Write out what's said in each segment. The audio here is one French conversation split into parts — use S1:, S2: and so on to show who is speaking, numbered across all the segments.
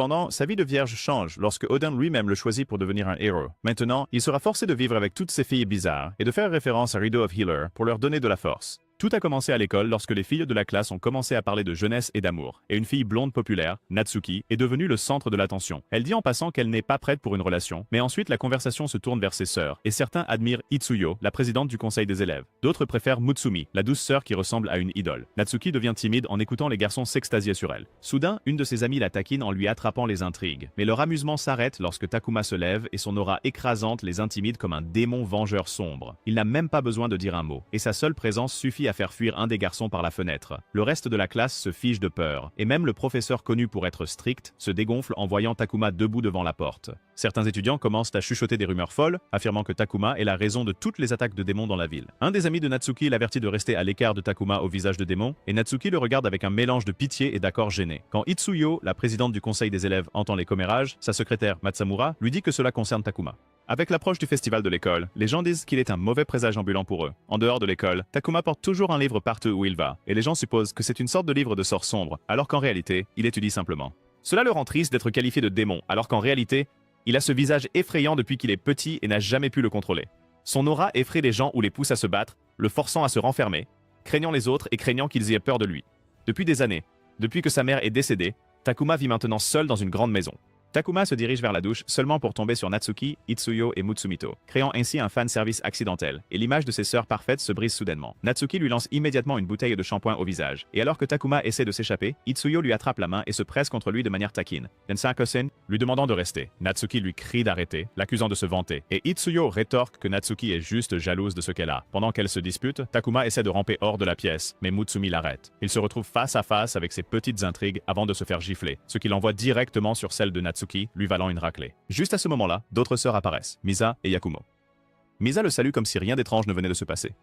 S1: Cependant, sa vie de vierge change lorsque Odin lui-même le choisit pour devenir un héros. Maintenant, il sera forcé de vivre avec toutes ces filles bizarres et de faire référence à Rido of Healer pour leur donner de la force. Tout a commencé à l'école lorsque les filles de la classe ont commencé à parler de jeunesse et d'amour, et une fille blonde populaire, Natsuki, est devenue le centre de l'attention. Elle dit en passant qu'elle n'est pas prête pour une relation, mais ensuite la conversation se tourne vers ses sœurs, et certains admirent Itsuyo, la présidente du conseil des élèves. D'autres préfèrent Mutsumi, la douce sœur qui ressemble à une idole. Natsuki devient timide en écoutant les garçons s'extasier sur elle. Soudain, une de ses amies la taquine en lui attrapant les intrigues, mais leur amusement s'arrête lorsque Takuma se lève et son aura écrasante les intimide comme un démon vengeur sombre. Il n'a même pas besoin de dire un mot, et sa seule présence suffit à faire fuir un des garçons par la fenêtre. Le reste de la classe se fige de peur, et même le professeur connu pour être strict se dégonfle en voyant Takuma debout devant la porte. Certains étudiants commencent à chuchoter des rumeurs folles, affirmant que Takuma est la raison de toutes les attaques de démons dans la ville. Un des amis de Natsuki l'avertit de rester à l'écart de Takuma au visage de démon, et Natsuki le regarde avec un mélange de pitié et d'accord gêné. Quand Itsuyo, la présidente du conseil des élèves, entend les commérages, sa secrétaire Matsamura lui dit que cela concerne Takuma. Avec l'approche du festival de l'école, les gens disent qu'il est un mauvais présage ambulant pour eux. En dehors de l'école, Takuma porte toujours un livre partout où il va, et les gens supposent que c'est une sorte de livre de sorts sombres, alors qu'en réalité, il étudie simplement. Cela le rend triste d'être qualifié de démon, alors qu'en réalité, il a ce visage effrayant depuis qu'il est petit et n'a jamais pu le contrôler. Son aura effraie les gens ou les pousse à se battre, le forçant à se renfermer, craignant les autres et craignant qu'ils aient peur de lui. Depuis des années, depuis que sa mère est décédée, Takuma vit maintenant seul dans une grande maison. Takuma se dirige vers la douche seulement pour tomber sur Natsuki, Itsuyo et Mutsumito, créant ainsi un fan-service accidentel, et l'image de ses sœurs parfaites se brise soudainement. Natsuki lui lance immédiatement une bouteille de shampoing au visage, et alors que Takuma essaie de s'échapper, Itsuyo lui attrape la main et se presse contre lui de manière taquine. Densakosen lui demandant de rester. Natsuki lui crie d'arrêter, l'accusant de se vanter, et Itsuyo rétorque que Natsuki est juste jalouse de ce qu'elle a. Pendant qu'elle se dispute, Takuma essaie de ramper hors de la pièce, mais Mutsumi l'arrête. Il se retrouve face à face avec ses petites intrigues avant de se faire gifler, ce qui l'envoie directement sur celle de Natsuki, lui valant une raclée. Juste à ce moment-là, d'autres sœurs apparaissent, Misa et Yakumo. Misa le salue comme si rien d'étrange ne venait de se passer.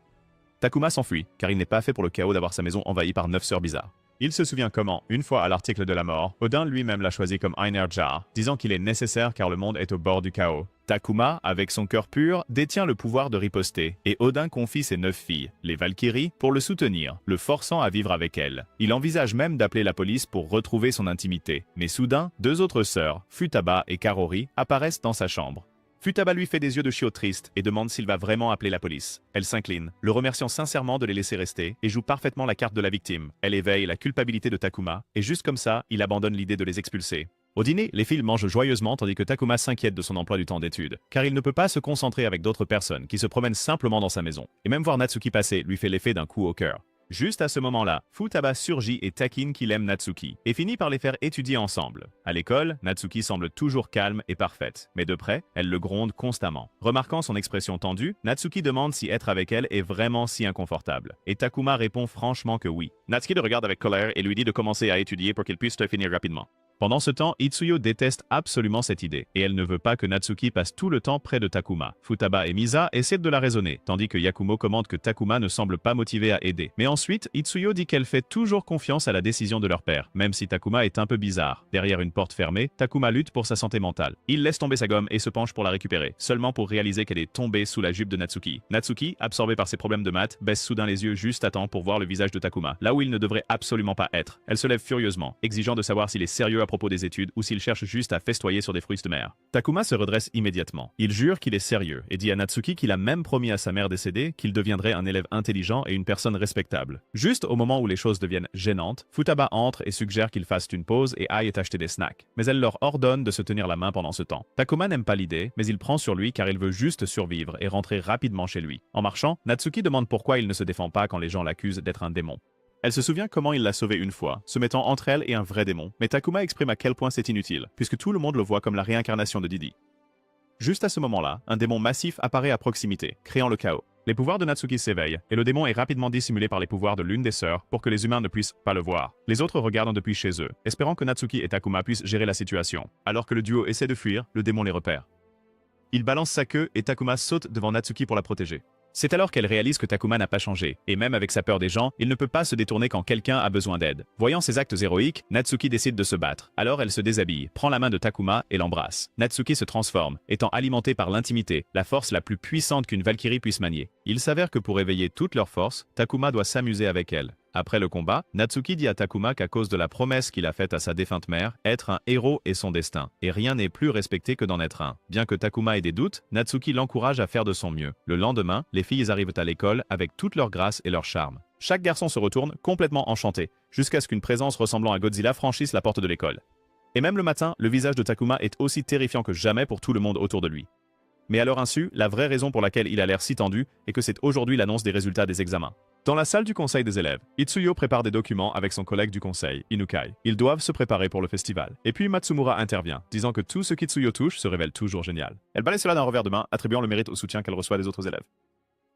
S1: Takuma s'enfuit, car il n'est pas fait pour le chaos d'avoir sa maison envahie par 9 sœurs bizarres. Il se souvient comment, une fois à l'article de la mort, Odin lui-même l'a choisi comme Einerjar, disant qu'il est nécessaire car le monde est au bord du chaos. Takuma, avec son cœur pur, détient le pouvoir de riposter, et Odin confie ses 9 filles, les Valkyries, pour le soutenir, le forçant à vivre avec elle. Il envisage même d'appeler la police pour retrouver son intimité. Mais soudain, 2 autres sœurs, Futaba et Karori, apparaissent dans sa chambre. Futaba lui fait des yeux de chiot triste et demande s'il va vraiment appeler la police. Elle s'incline, le remerciant sincèrement de les laisser rester, et joue parfaitement la carte de la victime. Elle éveille la culpabilité de Takuma, et juste comme ça, il abandonne l'idée de les expulser. Au dîner, les filles mangent joyeusement tandis que Takuma s'inquiète de son emploi du temps d'études, car il ne peut pas se concentrer avec d'autres personnes qui se promènent simplement dans sa maison. Et même voir Natsuki passer lui fait l'effet d'un coup au cœur. Juste à ce moment-là, Futaba surgit et taquine qu'il aime Natsuki, et finit par les faire étudier ensemble. À l'école, Natsuki semble toujours calme et parfaite, mais de près, elle le gronde constamment. Remarquant son expression tendue, Natsuki demande si être avec elle est vraiment si inconfortable. Et Takuma répond franchement que oui. Natsuki le regarde avec colère et lui dit de commencer à étudier pour qu'il puisse le finir rapidement. Pendant ce temps, Itsuyo déteste absolument cette idée, et elle ne veut pas que Natsuki passe tout le temps près de Takuma. Futaba et Misa essaient de la raisonner, tandis que Yakumo commente que Takuma ne semble pas motivé à aider. Mais ensuite, Itsuyo dit qu'elle fait toujours confiance à la décision de leur père, même si Takuma est un peu bizarre. Derrière une porte fermée, Takuma lutte pour sa santé mentale. Il laisse tomber sa gomme et se penche pour la récupérer, seulement pour réaliser qu'elle est tombée sous la jupe de Natsuki. Natsuki, absorbée par ses problèmes de maths, baisse soudain les yeux juste à temps pour voir le visage de Takuma, là où il ne devrait absolument pas être. Elle se lève furieusement, exigeant de savoir s'il est sérieux à propos des études ou s'il cherche juste à festoyer sur des fruits de mer. Takuma se redresse immédiatement. Il jure qu'il est sérieux et dit à Natsuki qu'il a même promis à sa mère décédée qu'il deviendrait un élève intelligent et une personne respectable. Juste au moment où les choses deviennent gênantes, Futaba entre et suggère qu'ils fassent une pause et aillent acheter des snacks. Mais elle leur ordonne de se tenir la main pendant ce temps. Takuma n'aime pas l'idée, mais il prend sur lui car il veut juste survivre et rentrer rapidement chez lui. En marchant, Natsuki demande pourquoi il ne se défend pas quand les gens l'accusent d'être un démon. Elle se souvient comment il l'a sauvée une fois, se mettant entre elle et un vrai démon, mais Takuma exprime à quel point c'est inutile, puisque tout le monde le voit comme la réincarnation de Didi. Juste à ce moment-là, un démon massif apparaît à proximité, créant le chaos. Les pouvoirs de Natsuki s'éveillent, et le démon est rapidement dissimulé par les pouvoirs de l'une des sœurs pour que les humains ne puissent pas le voir. Les autres regardent depuis chez eux, espérant que Natsuki et Takuma puissent gérer la situation. Alors que le duo essaie de fuir, le démon les repère. Il balance sa queue et Takuma saute devant Natsuki pour la protéger. C'est alors qu'elle réalise que Takuma n'a pas changé, et même avec sa peur des gens, il ne peut pas se détourner quand quelqu'un a besoin d'aide. Voyant ses actes héroïques, Natsuki décide de se battre. Alors elle se déshabille, prend la main de Takuma et l'embrasse. Natsuki se transforme, étant alimentée par l'intimité, la force la plus puissante qu'une Valkyrie puisse manier. Il s'avère que pour éveiller toute leur force, Takuma doit s'amuser avec elle. Après le combat, Natsuki dit à Takuma qu'à cause de la promesse qu'il a faite à sa défunte mère, être un héros est son destin, et rien n'est plus respecté que d'en être un. Bien que Takuma ait des doutes, Natsuki l'encourage à faire de son mieux. Le lendemain, les filles arrivent à l'école avec toute leur grâce et leur charme. Chaque garçon se retourne, complètement enchanté, jusqu'à ce qu'une présence ressemblant à Godzilla franchisse la porte de l'école. Et même le matin, le visage de Takuma est aussi terrifiant que jamais pour tout le monde autour de lui. Mais à leur insu, la vraie raison pour laquelle il a l'air si tendu est que c'est aujourd'hui l'annonce des résultats des examens. Dans la salle du conseil des élèves, Itsuyo prépare des documents avec son collègue du conseil, Inukai. Ils doivent se préparer pour le festival. Et puis Matsumura intervient, disant que tout ce qu'Itsuyo touche se révèle toujours génial. Elle balaye cela d'un revers de main, attribuant le mérite au soutien qu'elle reçoit des autres élèves.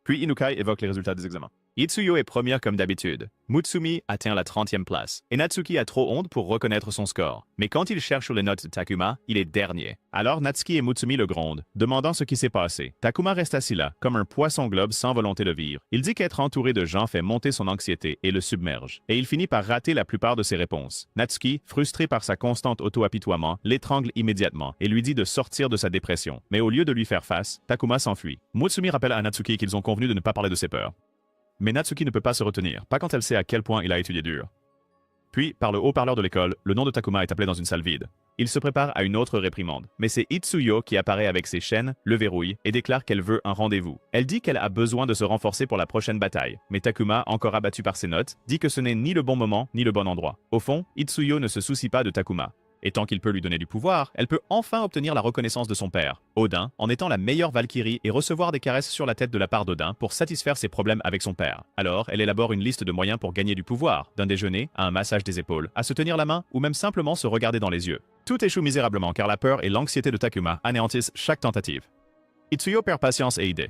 S1: Puis Inukai évoque les résultats des examens. Itsuyo est première comme d'habitude. Mutsumi atteint la 30e place. Et Natsuki a trop honte pour reconnaître son score. Mais quand il cherche sur les notes de Takuma, il est dernier. Alors Natsuki et Mutsumi le grondent, demandant ce qui s'est passé. Takuma reste assis là, comme un poisson globe sans volonté de vivre. Il dit qu'être entouré de gens fait monter son anxiété et le submerge. Et il finit par rater la plupart de ses réponses. Natsuki, frustré par sa constante auto-apitoiement, l'étrangle immédiatement et lui dit de sortir de sa dépression. Mais au lieu de lui faire face, Takuma s'enfuit. Mutsumi rappelle à Natsuki qu'ils ont convenu de ne pas parler de ses peurs. Mais Natsuki ne peut pas se retenir, pas quand elle sait à quel point il a étudié dur. Puis, par le haut-parleur de l'école, le nom de Takuma est appelé dans une salle vide. Il se prépare à une autre réprimande, mais c'est Itsuyo qui apparaît avec ses chaînes, le verrouille et déclare qu'elle veut un rendez-vous. Elle dit qu'elle a besoin de se renforcer pour la prochaine bataille, mais Takuma, encore abattu par ses notes, dit que ce n'est ni le bon moment ni le bon endroit. Au fond, Itsuyo ne se soucie pas de Takuma. Et tant qu'il peut lui donner du pouvoir, elle peut enfin obtenir la reconnaissance de son père, Odin, en étant la meilleure Valkyrie et recevoir des caresses sur la tête de la part d'Odin pour satisfaire ses problèmes avec son père. Alors, elle élabore une liste de moyens pour gagner du pouvoir, d'un déjeuner à un massage des épaules, à se tenir la main ou même simplement se regarder dans les yeux. Tout échoue misérablement car la peur et l'anxiété de Takuma anéantissent chaque tentative. Itsuyo perd patience et idée.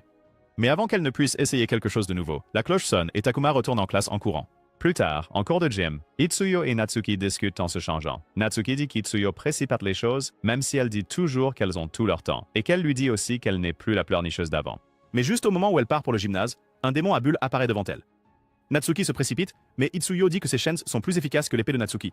S1: Mais avant qu'elle ne puisse essayer quelque chose de nouveau, la cloche sonne et Takuma retourne en classe en courant. Plus tard, en cours de gym, Itsuyo et Natsuki discutent en se changeant. Natsuki dit qu'Itsuyo précipite les choses, même si elle dit toujours qu'elles ont tout leur temps, et qu'elle lui dit aussi qu'elle n'est plus la pleurnicheuse d'avant. Mais juste au moment où elle part pour le gymnase, un démon à bulles apparaît devant elle. Natsuki se précipite, mais Itsuyo dit que ses chaînes sont plus efficaces que l'épée de Natsuki.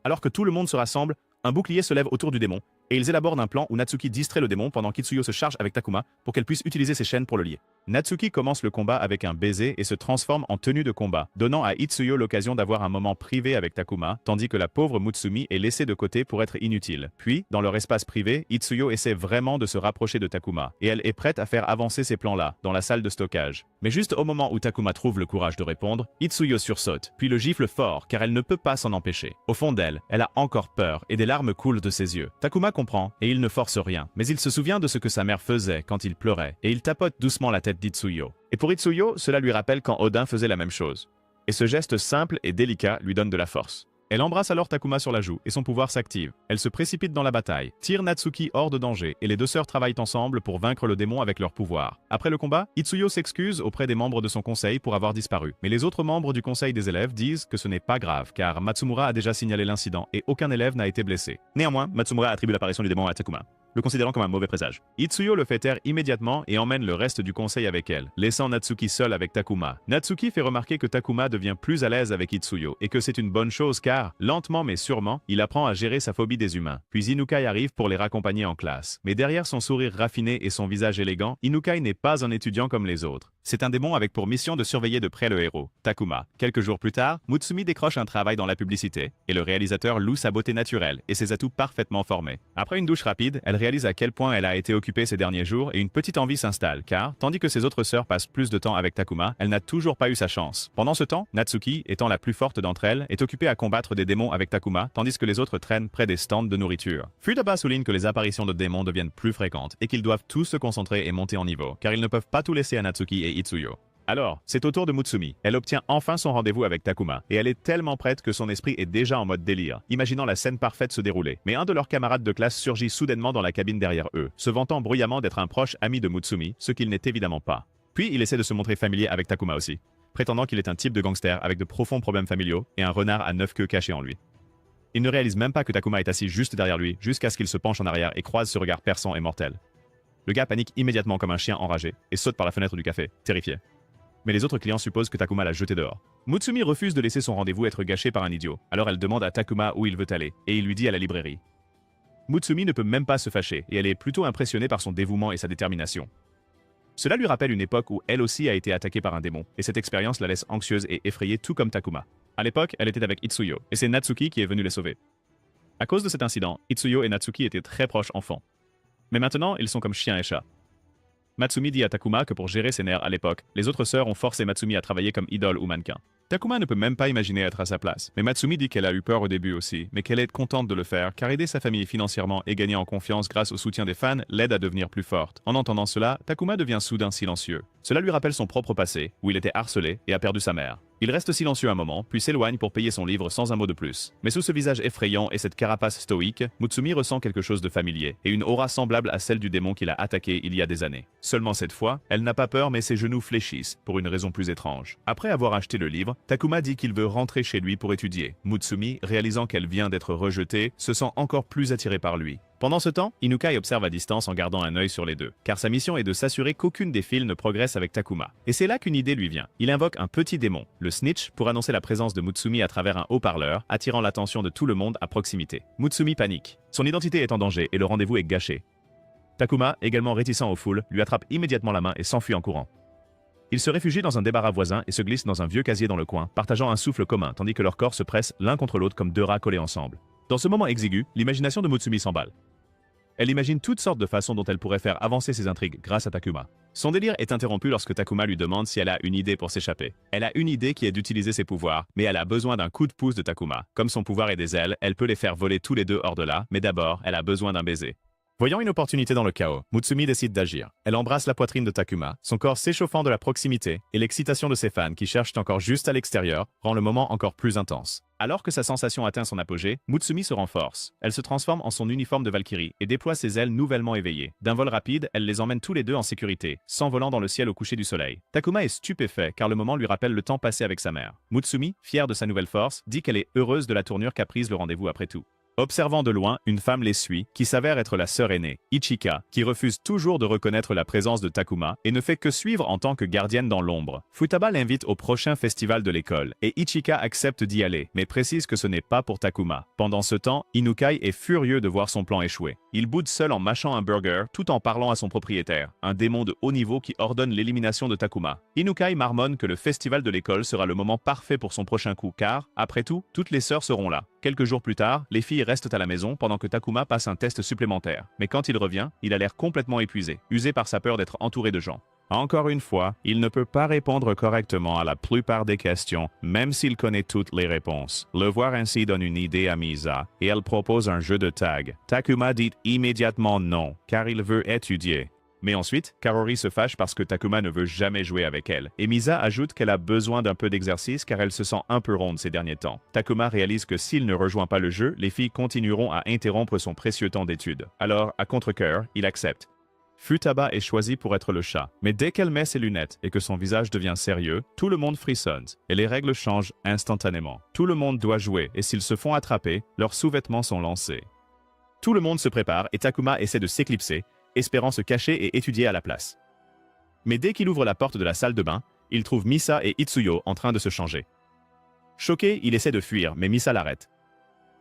S1: Alors que tout le monde se rassemble, un bouclier se lève autour du démon, et ils élaborent un plan où Natsuki distrait le démon pendant qu'Itsuyo se charge avec Takuma pour qu'elle puisse utiliser ses chaînes pour le lier. Natsuki commence le combat avec un baiser et se transforme en tenue de combat, donnant à Itsuyo l'occasion d'avoir un moment privé avec Takuma, tandis que la pauvre Mutsumi est laissée de côté pour être inutile. Puis, dans leur espace privé, Itsuyo essaie vraiment de se rapprocher de Takuma, et elle est prête à faire avancer ces plans-là, dans la salle de stockage. Mais juste au moment où Takuma trouve le courage de répondre, Itsuyo sursaute, puis le gifle fort car elle ne peut pas s'en empêcher. Au fond d'elle, elle a encore peur et des larmes coulent de ses yeux. Takuma comprend, et il ne force rien, mais il se souvient de ce que sa mère faisait quand il pleurait, et il tapote doucement la tête d'Itsuyo. Et pour Itsuyo, cela lui rappelle quand Odin faisait la même chose. Et ce geste simple et délicat lui donne de la force. Elle embrasse alors Takuma sur la joue et son pouvoir s'active. Elle se précipite dans la bataille, tire Natsuki hors de danger et les deux sœurs travaillent ensemble pour vaincre le démon avec leur pouvoir. Après le combat, Itsuyo s'excuse auprès des membres de son conseil pour avoir disparu. Mais les autres membres du conseil des élèves disent que ce n'est pas grave car Matsumura a déjà signalé l'incident et aucun élève n'a été blessé. Néanmoins, Matsumura attribue l'apparition du démon à Takuma, le considérant comme un mauvais présage. Itsuyo le fait taire immédiatement et emmène le reste du conseil avec elle, laissant Natsuki seule avec Takuma. Natsuki fait remarquer que Takuma devient plus à l'aise avec Itsuyo et que c'est une bonne chose car, lentement mais sûrement, il apprend à gérer sa phobie des humains. Puis Inukai arrive pour les raccompagner en classe. Mais derrière son sourire raffiné et son visage élégant, Inukai n'est pas un étudiant comme les autres. C'est un démon avec pour mission de surveiller de près le héros, Takuma. Quelques jours plus tard, Mutsumi décroche un travail dans la publicité, et le réalisateur loue sa beauté naturelle et ses atouts parfaitement formés. Après une douche rapide, elle réalise à quel point elle a été occupée ces derniers jours et une petite envie s'installe, car, tandis que ses autres sœurs passent plus de temps avec Takuma, elle n'a toujours pas eu sa chance. Pendant ce temps, Natsuki, étant la plus forte d'entre elles, est occupée à combattre des démons avec Takuma, tandis que les autres traînent près des stands de nourriture. Futaba souligne que les apparitions de démons deviennent plus fréquentes et qu'ils doivent tous se concentrer et monter en niveau, car ils ne peuvent pas tout laisser à Natsuki et Itsuyo. Alors, c'est au tour de Mutsumi. Elle obtient enfin son rendez-vous avec Takuma, et elle est tellement prête que son esprit est déjà en mode délire, imaginant la scène parfaite se dérouler. Mais un de leurs camarades de classe surgit soudainement dans la cabine derrière eux, se vantant bruyamment d'être un proche ami de Mutsumi, ce qu'il n'est évidemment pas. Puis il essaie de se montrer familier avec Takuma aussi, prétendant qu'il est un type de gangster avec de profonds problèmes familiaux et un renard à 9 queues caché en lui. Il ne réalise même pas que Takuma est assis juste derrière lui, jusqu'à ce qu'il se penche en arrière et croise ce regard perçant et mortel. Le gars panique immédiatement comme un chien enragé et saute par la fenêtre du café, terrifié. Mais les autres clients supposent que Takuma l'a jeté dehors. Mutsumi refuse de laisser son rendez-vous être gâché par un idiot, alors elle demande à Takuma où il veut aller, et il lui dit à la librairie. Mutsumi ne peut même pas se fâcher, et elle est plutôt impressionnée par son dévouement et sa détermination. Cela lui rappelle une époque où elle aussi a été attaquée par un démon, et cette expérience la laisse anxieuse et effrayée tout comme Takuma. À l'époque, elle était avec Itsuyo, et c'est Natsuki qui est venu les sauver. À cause de cet incident, Itsuyo et Natsuki étaient très proches enfants. Mais maintenant, ils sont comme chien et chat. Matsumi dit à Takuma que pour gérer ses nerfs à l'époque, les autres sœurs ont forcé Matsumi à travailler comme idole ou mannequin. Takuma ne peut même pas imaginer être à sa place, mais Matsumi dit qu'elle a eu peur au début aussi, mais qu'elle est contente de le faire car aider sa famille financièrement et gagner en confiance grâce au soutien des fans l'aide à devenir plus forte. En entendant cela, Takuma devient soudain silencieux. Cela lui rappelle son propre passé, où il était harcelé et a perdu sa mère. Il reste silencieux un moment, puis s'éloigne pour payer son livre sans un mot de plus. Mais sous ce visage effrayant et cette carapace stoïque, Mutsumi ressent quelque chose de familier, et une aura semblable à celle du démon qui l'a attaqué il y a des années. Seulement cette fois, elle n'a pas peur mais ses genoux fléchissent, pour une raison plus étrange. Après avoir acheté le livre, Takuma dit qu'il veut rentrer chez lui pour étudier. Mutsumi, réalisant qu'elle vient d'être rejetée, se sent encore plus attirée par lui. Pendant ce temps, Inukai observe à distance en gardant un œil sur les deux, car sa mission est de s'assurer qu'aucune des filles ne progresse avec Takuma. Et c'est là qu'une idée lui vient. Il invoque un petit démon, le Snitch, pour annoncer la présence de Mutsumi à travers un haut-parleur, attirant l'attention de tout le monde à proximité. Mutsumi panique. Son identité est en danger et le rendez-vous est gâché. Takuma, également réticent aux foules, lui attrape immédiatement la main et s'enfuit en courant. Ils se réfugient dans un débarras voisin et se glissent dans un vieux casier dans le coin, partageant un souffle commun, tandis que leurs corps se pressent l'un contre l'autre comme deux rats collés ensemble. Dans ce moment exigu, l'imagination de Mutsumi s'emballe. Elle imagine toutes sortes de façons dont elle pourrait faire avancer ses intrigues grâce à Takuma. Son délire est interrompu lorsque Takuma lui demande si elle a une idée pour s'échapper. Elle a une idée qui est d'utiliser ses pouvoirs, mais elle a besoin d'un coup de pouce de Takuma. Comme son pouvoir est des ailes, elle peut les faire voler tous les deux hors de là, mais d'abord, elle a besoin d'un baiser. Voyant une opportunité dans le chaos, Mutsumi décide d'agir. Elle embrasse la poitrine de Takuma, son corps s'échauffant de la proximité, et l'excitation de ses fans qui cherchent encore juste à l'extérieur rend le moment encore plus intense. Alors que sa sensation atteint son apogée, Mutsumi se renforce. Elle se transforme en son uniforme de Valkyrie et déploie ses ailes nouvellement éveillées. D'un vol rapide, elle les emmène tous les deux en sécurité, s'envolant dans le ciel au coucher du soleil. Takuma est stupéfait car le moment lui rappelle le temps passé avec sa mère. Mutsumi, fière de sa nouvelle force, dit qu'elle est heureuse de la tournure qu'a prise le rendez-vous après tout. Observant de loin, une femme les suit, qui s'avère être la sœur aînée, Ichika, qui refuse toujours de reconnaître la présence de Takuma et ne fait que suivre en tant que gardienne dans l'ombre. Futaba l'invite au prochain festival de l'école, et Ichika accepte d'y aller, mais précise que ce n'est pas pour Takuma. Pendant ce temps, Inukai est furieux de voir son plan échouer. Il boude seul en mâchant un burger, tout en parlant à son propriétaire, un démon de haut niveau qui ordonne l'élimination de Takuma. Inukai marmonne que le festival de l'école sera le moment parfait pour son prochain coup, car, après tout, toutes les sœurs seront là. Quelques jours plus tard, les filles restent à la maison pendant que Takuma passe un test supplémentaire. Mais quand il revient, il a l'air complètement épuisé, usé par sa peur d'être entouré de gens. Encore une fois, il ne peut pas répondre correctement à la plupart des questions, même s'il connaît toutes les réponses. Le voir ainsi donne une idée à Misa, et elle propose un jeu de tag. Takuma dit immédiatement non, car il veut étudier. Mais ensuite, Karori se fâche parce que Takuma ne veut jamais jouer avec elle. Et Misa ajoute qu'elle a besoin d'un peu d'exercice car elle se sent un peu ronde ces derniers temps. Takuma réalise que s'il ne rejoint pas le jeu, les filles continueront à interrompre son précieux temps d'études. Alors, à contre-cœur, il accepte. Futaba est choisi pour être le chat. Mais dès qu'elle met ses lunettes et que son visage devient sérieux, tout le monde frissonne et les règles changent instantanément. Tout le monde doit jouer et s'ils se font attraper, leurs sous-vêtements sont lancés. Tout le monde se prépare et Takuma essaie de s'éclipser, espérant se cacher et étudier à la place. Mais dès qu'il ouvre la porte de la salle de bain, il trouve Misa et Itsuyo en train de se changer. Choqué, il essaie de fuir, mais Misa l'arrête.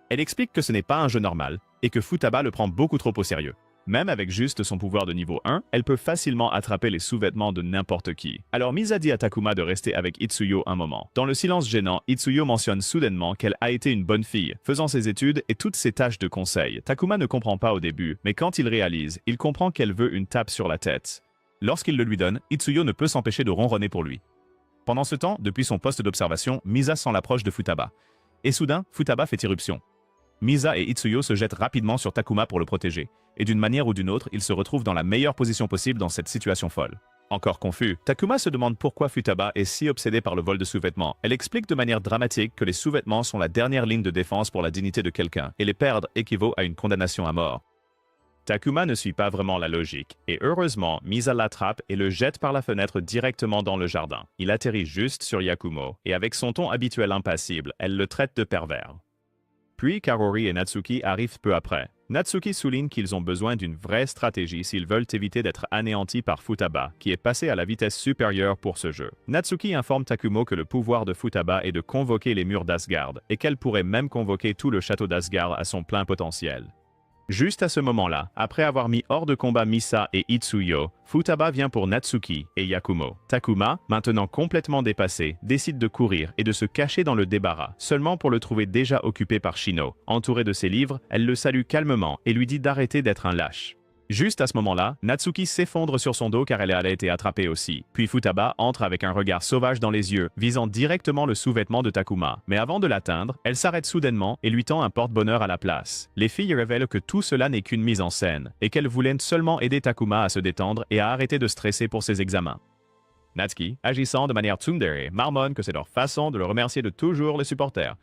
S1: Elle explique que ce n'est pas un jeu normal et que Futaba le prend beaucoup trop au sérieux. Même avec juste son pouvoir de niveau 1, elle peut facilement attraper les sous-vêtements de n'importe qui. Alors Misa dit à Takuma de rester avec Itsuyo un moment. Dans le silence gênant, Itsuyo mentionne soudainement qu'elle a été une bonne fille, faisant ses études et toutes ses tâches de conseil. Takuma ne comprend pas au début, mais quand il réalise, il comprend qu'elle veut une tape sur la tête. Lorsqu'il le lui donne, Itsuyo ne peut s'empêcher de ronronner pour lui. Pendant ce temps, depuis son poste d'observation, Misa sent l'approche de Futaba. Et soudain, Futaba fait irruption. Misa et Itsuyo se jettent rapidement sur Takuma pour le protéger, et d'une manière ou d'une autre, ils se retrouvent dans la meilleure position possible dans cette situation folle. Encore confus, Takuma se demande pourquoi Futaba est si obsédée par le vol de sous-vêtements. Elle explique de manière dramatique que les sous-vêtements sont la dernière ligne de défense pour la dignité de quelqu'un, et les perdre équivaut à une condamnation à mort. Takuma ne suit pas vraiment la logique, et heureusement, Misa l'attrape et le jette par la fenêtre directement dans le jardin. Il atterrit juste sur Yakumo, et avec son ton habituel impassible, elle le traite de pervers. Puis Karori et Natsuki arrivent peu après. Natsuki souligne qu'ils ont besoin d'une vraie stratégie s'ils veulent éviter d'être anéantis par Futaba, qui est passé à la vitesse supérieure pour ce jeu. Natsuki informe Takumo que le pouvoir de Futaba est de convoquer les murs d'Asgard, et qu'elle pourrait même convoquer tout le château d'Asgard à son plein potentiel. Juste à ce moment-là, après avoir mis hors de combat Misa et Itsuyo, Futaba vient pour Natsuki et Yakumo. Takuma, maintenant complètement dépassé, décide de courir et de se cacher dans le débarras, seulement pour le trouver déjà occupé par Shino. Entourée de ses livres, elle le salue calmement et lui dit d'arrêter d'être un lâche. Juste à ce moment-là, Natsuki s'effondre sur son dos car elle a été attrapée aussi. Puis Futaba entre avec un regard sauvage dans les yeux, visant directement le sous-vêtement de Takuma. Mais avant de l'atteindre, elle s'arrête soudainement et lui tend un porte-bonheur à la place. Les filles révèlent que tout cela n'est qu'une mise en scène, et qu'elles voulaient seulement aider Takuma à se détendre et à arrêter de stresser pour ses examens. Natsuki, agissant de manière tsundere, marmonne que c'est leur façon de le remercier de toujours les supporters.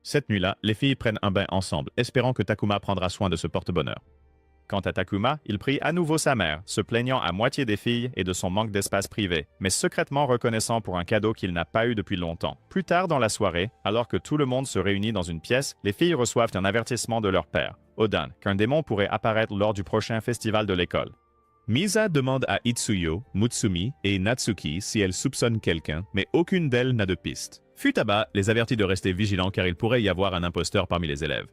S1: Cette nuit-là, les filles prennent un bain ensemble, espérant que Takuma prendra soin de ce porte-bonheur. Quant à Takuma, il prie à nouveau sa mère, se plaignant à moitié des filles et de son manque d'espace privé, mais secrètement reconnaissant pour un cadeau qu'il n'a pas eu depuis longtemps. Plus tard dans la soirée, alors que tout le monde se réunit dans une pièce, les filles reçoivent un avertissement de leur père, Odan, qu'un démon pourrait apparaître lors du prochain festival de l'école. Misa demande à Itsuyo, Mutsumi et Natsuki si elles soupçonnent quelqu'un, mais aucune d'elles n'a de piste. Futaba les avertit de rester vigilants car il pourrait y avoir un imposteur parmi les élèves.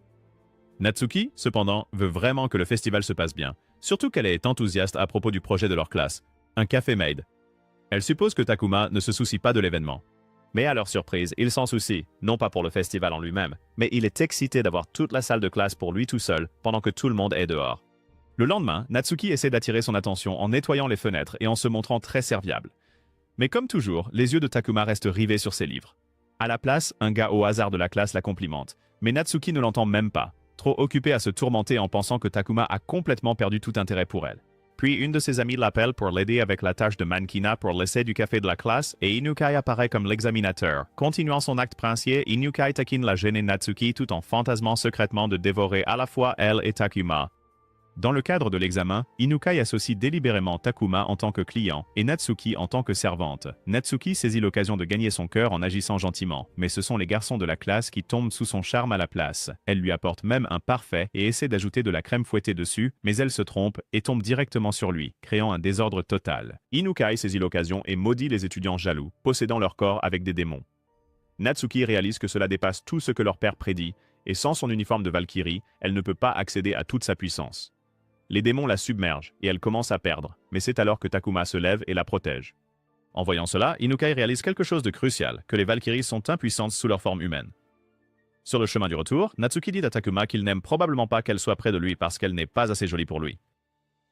S1: Natsuki, cependant, veut vraiment que le festival se passe bien, surtout qu'elle est enthousiaste à propos du projet de leur classe, un café maid. Elle suppose que Takuma ne se soucie pas de l'événement. Mais à leur surprise, il s'en soucie, non pas pour le festival en lui-même, mais il est excité d'avoir toute la salle de classe pour lui tout seul, pendant que tout le monde est dehors. Le lendemain, Natsuki essaie d'attirer son attention en nettoyant les fenêtres et en se montrant très serviable. Mais comme toujours, les yeux de Takuma restent rivés sur ses livres. À la place, un gars au hasard de la classe la complimente, mais Natsuki ne l'entend même pas, trop occupée à se tourmenter en pensant que Takuma a complètement perdu tout intérêt pour elle. Puis une de ses amies l'appelle pour l'aider avec la tâche de mannequinat pour l'essai du café de la classe et Inukai apparaît comme l'examinateur. Continuant son acte princier, Inukai taquine la gênée Natsuki tout en fantasmant secrètement de dévorer à la fois elle et Takuma. Dans le cadre de l'examen, Inukai associe délibérément Takuma en tant que client et Natsuki en tant que servante. Natsuki saisit l'occasion de gagner son cœur en agissant gentiment, mais ce sont les garçons de la classe qui tombent sous son charme à la place. Elle lui apporte même un parfait et essaie d'ajouter de la crème fouettée dessus, mais elle se trompe et tombe directement sur lui, créant un désordre total. Inukai saisit l'occasion et maudit les étudiants jaloux, possédant leur corps avec des démons. Natsuki réalise que cela dépasse tout ce que leur père prédit, et sans son uniforme de Valkyrie, elle ne peut pas accéder à toute sa puissance. Les démons la submergent et elle commence à perdre, mais c'est alors que Takuma se lève et la protège. En voyant cela, Inukai réalise quelque chose de crucial, que les Valkyries sont impuissantes sous leur forme humaine. Sur le chemin du retour, Natsuki dit à Takuma qu'il n'aime probablement pas qu'elle soit près de lui parce qu'elle n'est pas assez jolie pour lui.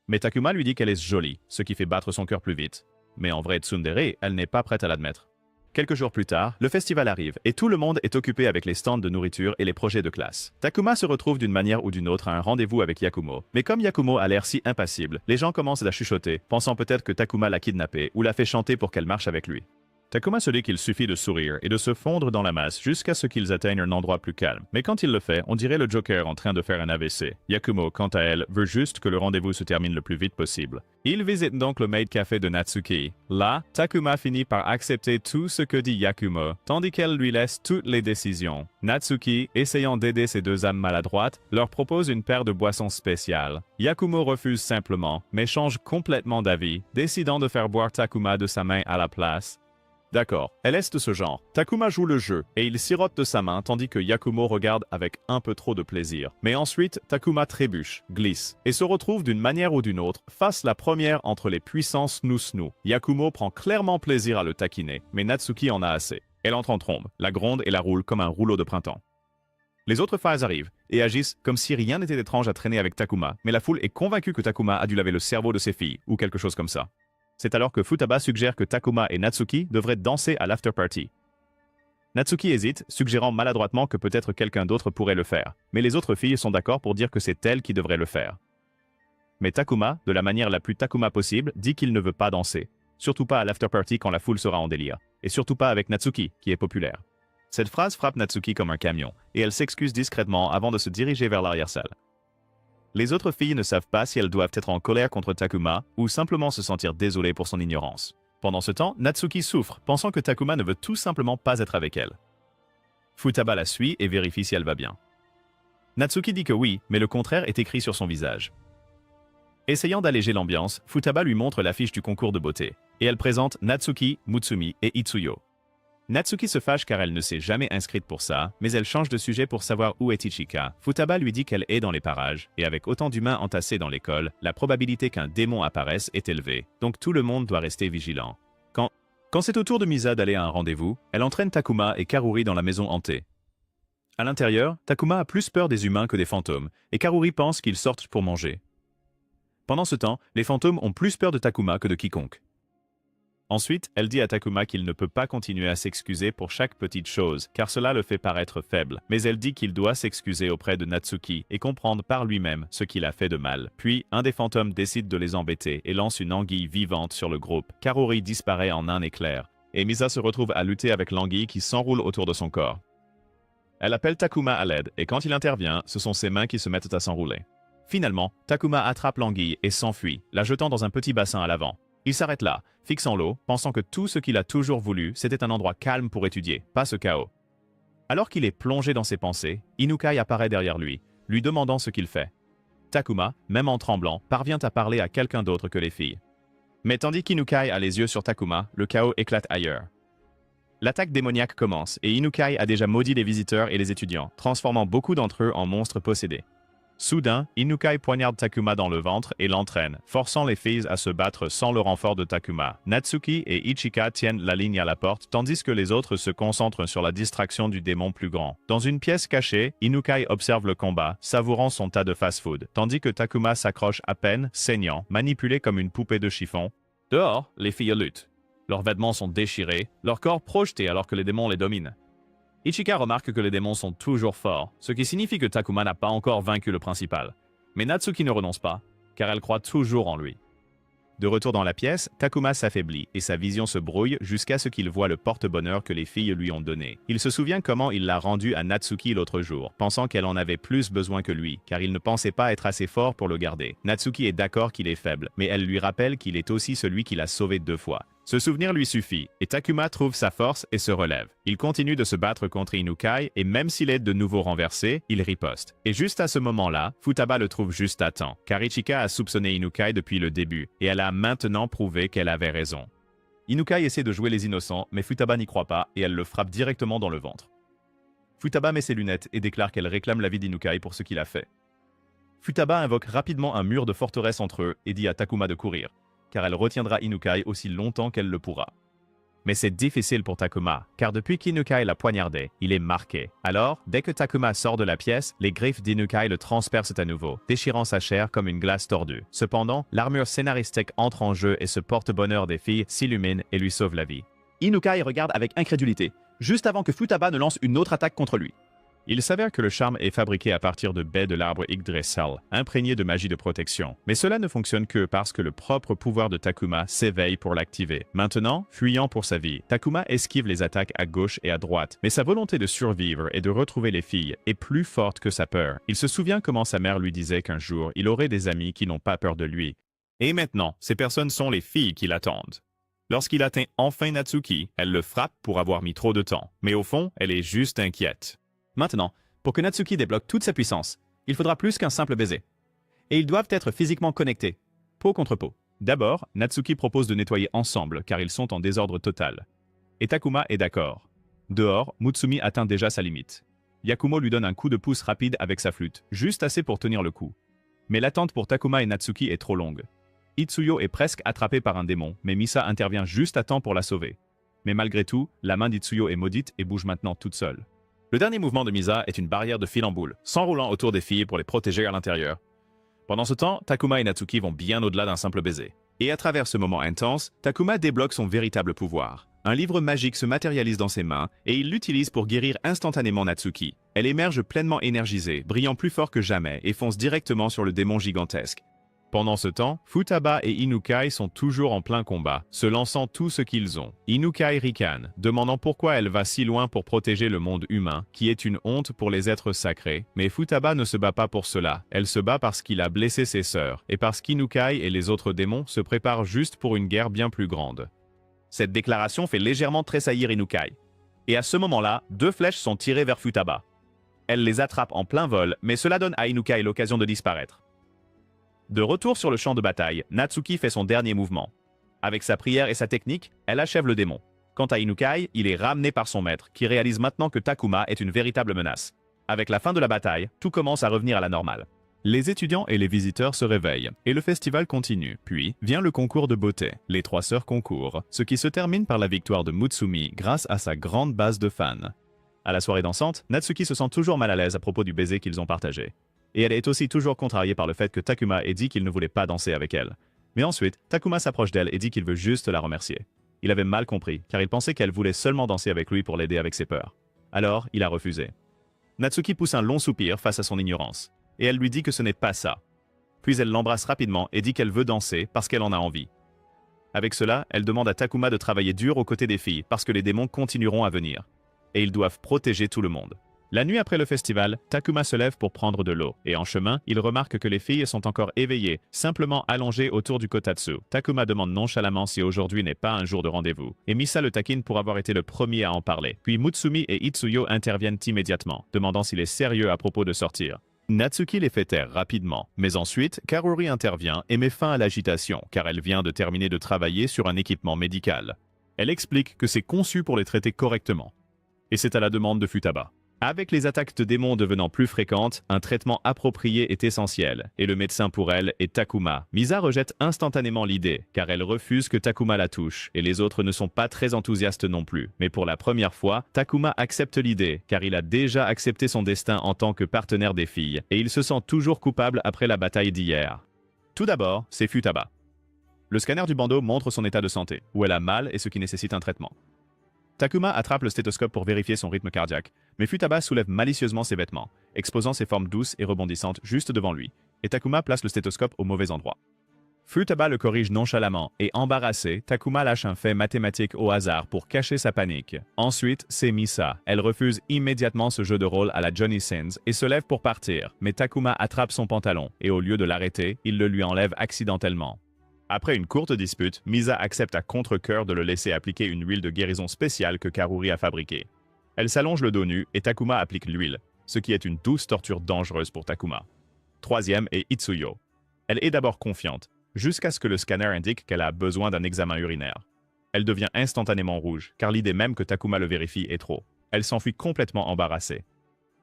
S1: Mais Takuma lui dit qu'elle est jolie, ce qui fait battre son cœur plus vite. Mais en vrai tsundere, elle n'est pas prête à l'admettre. Quelques jours plus tard, le festival arrive et tout le monde est occupé avec les stands de nourriture et les projets de classe. Takuma se retrouve d'une manière ou d'une autre à un rendez-vous avec Yakumo. Mais comme Yakumo a l'air si impassible, les gens commencent à chuchoter, pensant peut-être que Takuma l'a kidnappée ou l'a fait chanter pour qu'elle marche avec lui. Takuma se dit qu'il suffit de sourire et de se fondre dans la masse jusqu'à ce qu'ils atteignent un endroit plus calme. Mais quand il le fait, on dirait le Joker en train de faire un AVC. Yakumo, quant à elle, veut juste que le rendez-vous se termine le plus vite possible. Il visite donc le maid café de Natsuki. Là, Takuma finit par accepter tout ce que dit Yakumo, tandis qu'elle lui laisse toutes les décisions. Natsuki, essayant d'aider ses deux âmes maladroites, leur propose une paire de boissons spéciales. Yakumo refuse simplement, mais change complètement d'avis, décidant de faire boire Takuma de sa main à la place. D'accord, elle est de ce genre. Takuma joue le jeu et il sirote de sa main tandis que Yakumo regarde avec un peu trop de plaisir. Mais ensuite, Takuma trébuche, glisse et se retrouve d'une manière ou d'une autre face la première entre les puissants snoo-snoo. Yakumo prend clairement plaisir à le taquiner, mais Natsuki en a assez. Elle entre en trombe, la gronde et la roule comme un rouleau de printemps. Les autres phases arrivent et agissent comme si rien n'était étrange à traîner avec Takuma, mais la foule est convaincue que Takuma a dû laver le cerveau de ses filles ou quelque chose comme ça. C'est alors que Futaba suggère que Takuma et Natsuki devraient danser à l'after-party. Natsuki hésite, suggérant maladroitement que peut-être quelqu'un d'autre pourrait le faire, mais les autres filles sont d'accord pour dire que c'est elle qui devrait le faire. Mais Takuma, de la manière la plus Takuma possible, dit qu'il ne veut pas danser, surtout pas à l'after-party quand la foule sera en délire, et surtout pas avec Natsuki, qui est populaire. Cette phrase frappe Natsuki comme un camion, et elle s'excuse discrètement avant de se diriger vers l'arrière-salle. Les autres filles ne savent pas si elles doivent être en colère contre Takuma ou simplement se sentir désolées pour son ignorance. Pendant ce temps, Natsuki souffre, pensant que Takuma ne veut tout simplement pas être avec elle. Futaba la suit et vérifie si elle va bien. Natsuki dit que oui, mais le contraire est écrit sur son visage. Essayant d'alléger l'ambiance, Futaba lui montre l'affiche du concours de beauté, et elle présente Natsuki, Mutsumi et Itsuyo. Natsuki se fâche car elle ne s'est jamais inscrite pour ça, mais elle change de sujet pour savoir où est Ichika. Futaba lui dit qu'elle est dans les parages, et avec autant d'humains entassés dans l'école, la probabilité qu'un démon apparaisse est élevée, donc tout le monde doit rester vigilant. Quand c'est au tour de Misa d'aller à un rendez-vous, elle entraîne Takuma et Karuri dans la maison hantée. À l'intérieur, Takuma a plus peur des humains que des fantômes, et Karuri pense qu'ils sortent pour manger. Pendant ce temps, les fantômes ont plus peur de Takuma que de quiconque. Ensuite, elle dit à Takuma qu'il ne peut pas continuer à s'excuser pour chaque petite chose, car cela le fait paraître faible. Mais elle dit qu'il doit s'excuser auprès de Natsuki et comprendre par lui-même ce qu'il a fait de mal. Puis, un des fantômes décide de les embêter et lance une anguille vivante sur le groupe. Karuri disparaît en un éclair, et Misa se retrouve à lutter avec l'anguille qui s'enroule autour de son corps. Elle appelle Takuma à l'aide, et quand il intervient, ce sont ses mains qui se mettent à s'enrouler. Finalement, Takuma attrape l'anguille et s'enfuit, la jetant dans un petit bassin à l'avant. Il s'arrête là, fixant l'eau, pensant que tout ce qu'il a toujours voulu, c'était un endroit calme pour étudier, pas ce chaos. Alors qu'il est plongé dans ses pensées, Inukai apparaît derrière lui, lui demandant ce qu'il fait. Takuma, même en tremblant, parvient à parler à quelqu'un d'autre que les filles. Mais tandis qu'Inukai a les yeux sur Takuma, le chaos éclate ailleurs. L'attaque démoniaque commence, et Inukai a déjà maudit les visiteurs et les étudiants, transformant beaucoup d'entre eux en monstres possédés. Soudain, Inukai poignarde Takuma dans le ventre et l'entraîne, forçant les filles à se battre sans le renfort de Takuma. Natsuki et Ichika tiennent la ligne à la porte, tandis que les autres se concentrent sur la distraction du démon plus grand. Dans une pièce cachée, Inukai observe le combat, savourant son tas de fast-food, tandis que Takuma s'accroche à peine, saignant, manipulé comme une poupée de chiffon. Dehors, les filles luttent. Leurs vêtements sont déchirés, leur corps projeté alors que les démons les dominent. Ichika remarque que les démons sont toujours forts, ce qui signifie que Takuma n'a pas encore vaincu le principal. Mais Natsuki ne renonce pas, car elle croit toujours en lui. De retour dans la pièce, Takuma s'affaiblit et sa vision se brouille jusqu'à ce qu'il voit le porte-bonheur que les filles lui ont donné. Il se souvient comment il l'a rendu à Natsuki l'autre jour, pensant qu'elle en avait plus besoin que lui, car il ne pensait pas être assez fort pour le garder. Natsuki est d'accord qu'il est faible, mais elle lui rappelle qu'il est aussi celui qui l'a sauvé 2 fois. Ce souvenir lui suffit, et Takuma trouve sa force et se relève. Il continue de se battre contre Inukai, et même s'il est de nouveau renversé, il riposte. Et juste à ce moment-là, Futaba le trouve juste à temps, car Ichika a soupçonné Inukai depuis le début, et elle a maintenant prouvé qu'elle avait raison. Inukai essaie de jouer les innocents, mais Futaba n'y croit pas, et elle le frappe directement dans le ventre. Futaba met ses lunettes et déclare qu'elle réclame la vie d'Inukai pour ce qu'il a fait. Futaba invoque rapidement un mur de forteresse entre eux et dit à Takuma de courir, car elle retiendra Inukai aussi longtemps qu'elle le pourra. Mais c'est difficile pour Takuma, car depuis qu'Inukai l'a poignardé, il est marqué. Alors, dès que Takuma sort de la pièce, les griffes d'Inukai le transpercent à nouveau, déchirant sa chair comme une glace tordue. Cependant, l'armure scénaristique entre en jeu et ce porte-bonheur des filles s'illumine et lui sauve la vie.
S2: Inukai regarde avec incrédulité, juste avant que Futaba ne lance une autre attaque contre lui.
S1: Il s'avère que le charme est fabriqué à partir de baies de l'arbre Yggdrasil, imprégné de magie de protection. Mais cela ne fonctionne que parce que le propre pouvoir de Takuma s'éveille pour l'activer. Maintenant, fuyant pour sa vie, Takuma esquive les attaques à gauche et à droite, mais sa volonté de survivre et de retrouver les filles est plus forte que sa peur. Il se souvient comment sa mère lui disait qu'un jour, il aurait des amis qui n'ont pas peur de lui. Et maintenant, ces personnes sont les filles qui l'attendent. Lorsqu'il atteint enfin Natsuki, elle le frappe pour avoir mis trop de temps. Mais au fond, elle est juste inquiète.
S2: Maintenant, pour que Natsuki débloque toute sa puissance, il faudra plus qu'un simple baiser. Et ils doivent être physiquement connectés, peau contre peau.
S1: D'abord, Natsuki propose de nettoyer ensemble car ils sont en désordre total. Et Takuma est d'accord. Dehors, Mutsumi atteint déjà sa limite. Yakumo lui donne un coup de pouce rapide avec sa flûte, juste assez pour tenir le coup. Mais l'attente pour Takuma et Natsuki est trop longue. Itsuyo est presque attrapé par un démon, mais Misa intervient juste à temps pour la sauver. Mais malgré tout, la main d'Itsuyo est maudite et bouge maintenant toute seule. Le dernier mouvement de Misa est une barrière de fil en boule, s'enroulant autour des filles pour les protéger à l'intérieur. Pendant ce temps, Takuma et Natsuki vont bien au-delà d'un simple baiser. Et à travers ce moment intense, Takuma débloque son véritable pouvoir. Un livre magique se matérialise dans ses mains et il l'utilise pour guérir instantanément Natsuki. Elle émerge pleinement énergisée, brillant plus fort que jamais et fonce directement sur le démon gigantesque. Pendant ce temps, Futaba et Inukai sont toujours en plein combat, se lançant tout ce qu'ils ont. Inukai ricane, demandant pourquoi elle va si loin pour protéger le monde humain, qui est une honte pour les êtres sacrés. Mais Futaba ne se bat pas pour cela, elle se bat parce qu'il a blessé ses sœurs, et parce qu'Inukai et les autres démons se préparent juste pour une guerre bien plus grande.
S2: Cette déclaration fait légèrement tressaillir Inukai. Et à ce moment-là, 2 flèches sont tirées vers Futaba. Elle les attrape en plein vol, mais cela donne à Inukai l'occasion de disparaître. De retour sur le champ de bataille, Natsuki fait son dernier mouvement. Avec sa prière et sa technique, elle achève le démon. Quant à Inukai, il est ramené par son maître, qui réalise maintenant que Takuma est une véritable menace. Avec la fin de la bataille, tout commence à revenir à la normale. Les étudiants et les visiteurs se réveillent, et le festival continue. Puis vient le concours de beauté. Les trois sœurs concourent, ce qui se termine par la victoire de Mutsumi grâce à sa grande base de fans. À la soirée dansante, Natsuki se sent toujours mal à l'aise à propos du baiser qu'ils ont partagé. Et elle est aussi toujours contrariée par le fait que Takuma ait dit qu'il ne voulait pas danser avec elle. Mais ensuite, Takuma s'approche d'elle et dit qu'il veut juste la remercier. Il avait mal compris, car il pensait qu'elle voulait seulement danser avec lui pour l'aider avec ses peurs. Alors, il a refusé. Natsuki pousse un long soupir face à son ignorance. Et elle lui dit que ce n'est pas ça. Puis elle l'embrasse rapidement et dit qu'elle veut danser parce qu'elle en a envie. Avec cela, elle demande à Takuma de travailler dur aux côtés des filles parce que les démons continueront à venir. Et ils doivent protéger tout le monde. La nuit après le festival, Takuma se lève pour prendre de l'eau, et en chemin, il remarque que les filles sont encore éveillées, simplement allongées autour du kotatsu. Takuma demande nonchalamment si aujourd'hui n'est pas un jour de rendez-vous, et Misa le taquine pour avoir été le premier à en parler. Puis Mutsumi et Itsuyo interviennent immédiatement, demandant s'il est sérieux à propos de sortir. Natsuki les fait taire rapidement, mais ensuite, Karuri intervient et met fin à l'agitation, car elle vient de terminer de travailler sur un équipement médical. Elle explique que c'est conçu pour les traiter correctement. Et c'est à la demande de Futaba. Avec les attaques de démons devenant plus fréquentes, un traitement approprié est essentiel, et le médecin pour elle est Takuma. Misa rejette instantanément l'idée, car elle refuse que Takuma la touche, et les autres ne sont pas très enthousiastes non plus. Mais pour la première fois, Takuma accepte l'idée, car il a déjà accepté son destin en tant que partenaire des filles, et il se sent toujours coupable après la bataille d'hier. Tout d'abord, c'est Futaba. Le scanner du bandeau montre son état de santé, où elle a mal et ce qui nécessite un traitement. Takuma attrape le stéthoscope pour vérifier son rythme cardiaque, mais Futaba soulève malicieusement ses vêtements, exposant ses formes douces et rebondissantes juste devant lui, et Takuma place le stéthoscope au mauvais endroit. Futaba le corrige nonchalamment, et embarrassé, Takuma lâche un fait mathématique au hasard pour cacher sa panique. Ensuite, c'est Misa. Elle refuse immédiatement ce jeu de rôle à la Johnny Sins et se lève pour partir, mais Takuma attrape son pantalon, et au lieu de l'arrêter, il le lui enlève accidentellement. Après une courte dispute, Misa accepte à contre-cœur de le laisser appliquer une huile de guérison spéciale que Karuri a fabriquée. Elle s'allonge le dos nu et Takuma applique l'huile, ce qui est une douce torture dangereuse pour Takuma. Troisième est Itsuyo. Elle est d'abord confiante, jusqu'à ce que le scanner indique qu'elle a besoin d'un examen urinaire. Elle devient instantanément rouge, car l'idée même que Takuma le vérifie est trop. Elle s'enfuit complètement embarrassée.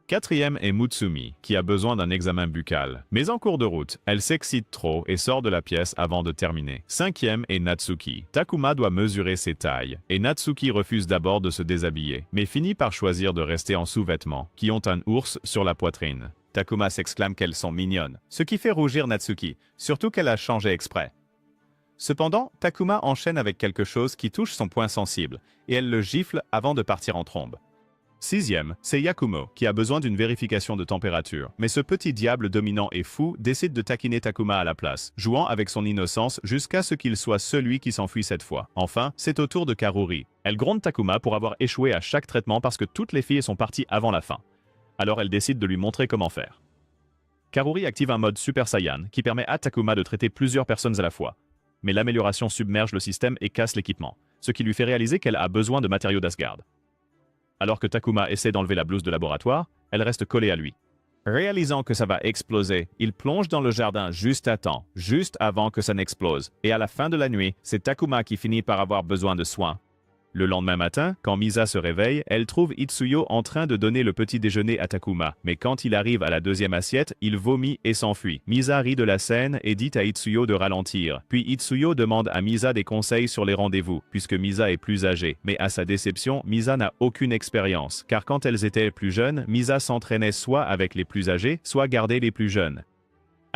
S2: Quatrième est Mutsumi, qui a besoin d'un examen buccal. Mais en cours de route, elle s'excite trop et sort de la pièce avant de terminer. Cinquième est Natsuki. Takuma doit mesurer ses tailles, et Natsuki refuse d'abord de se déshabiller, mais finit par choisir de rester en sous-vêtements, qui ont un ours sur la poitrine. Takuma s'exclame qu'elles sont mignonnes, ce qui fait rougir Natsuki, surtout qu'elle a changé exprès. Cependant, Takuma enchaîne avec quelque chose qui touche son point sensible, et elle le gifle avant de partir en trombe. Sixième, c'est Yakumo, qui a besoin d'une vérification de température. Mais ce petit diable dominant et fou décide de taquiner Takuma à la place, jouant avec son innocence jusqu'à ce qu'il soit celui qui s'enfuit cette fois. Enfin, c'est au tour de Karuri. Elle gronde Takuma pour avoir échoué à chaque traitement parce que toutes les filles sont parties avant la fin. Alors elle décide de lui montrer comment faire. Karuri active un mode Super Saiyan qui permet à Takuma de traiter plusieurs personnes à la fois. Mais l'amélioration submerge le système et casse l'équipement, ce qui lui fait réaliser qu'elle a besoin de matériaux d'Asgard. Alors que Takuma essaie d'enlever la blouse de laboratoire, elle reste collée à lui. Réalisant que ça va exploser, il plonge dans le jardin juste à temps, juste avant que ça n'explose. Et à la fin de la nuit, c'est Takuma qui finit par avoir besoin de soins. Le lendemain matin, quand Misa se réveille, elle trouve Itsuyo en train de donner le petit déjeuner à Takuma. Mais quand il arrive à la deuxième assiette, il vomit et s'enfuit. Misa rit de la scène et dit à Itsuyo de ralentir. Puis Itsuyo demande à Misa des conseils sur les rendez-vous, puisque Misa est plus âgée. Mais à sa déception, Misa n'a aucune expérience, car quand elles étaient plus jeunes, Misa s'entraînait soit avec les plus âgés, soit garder les plus jeunes.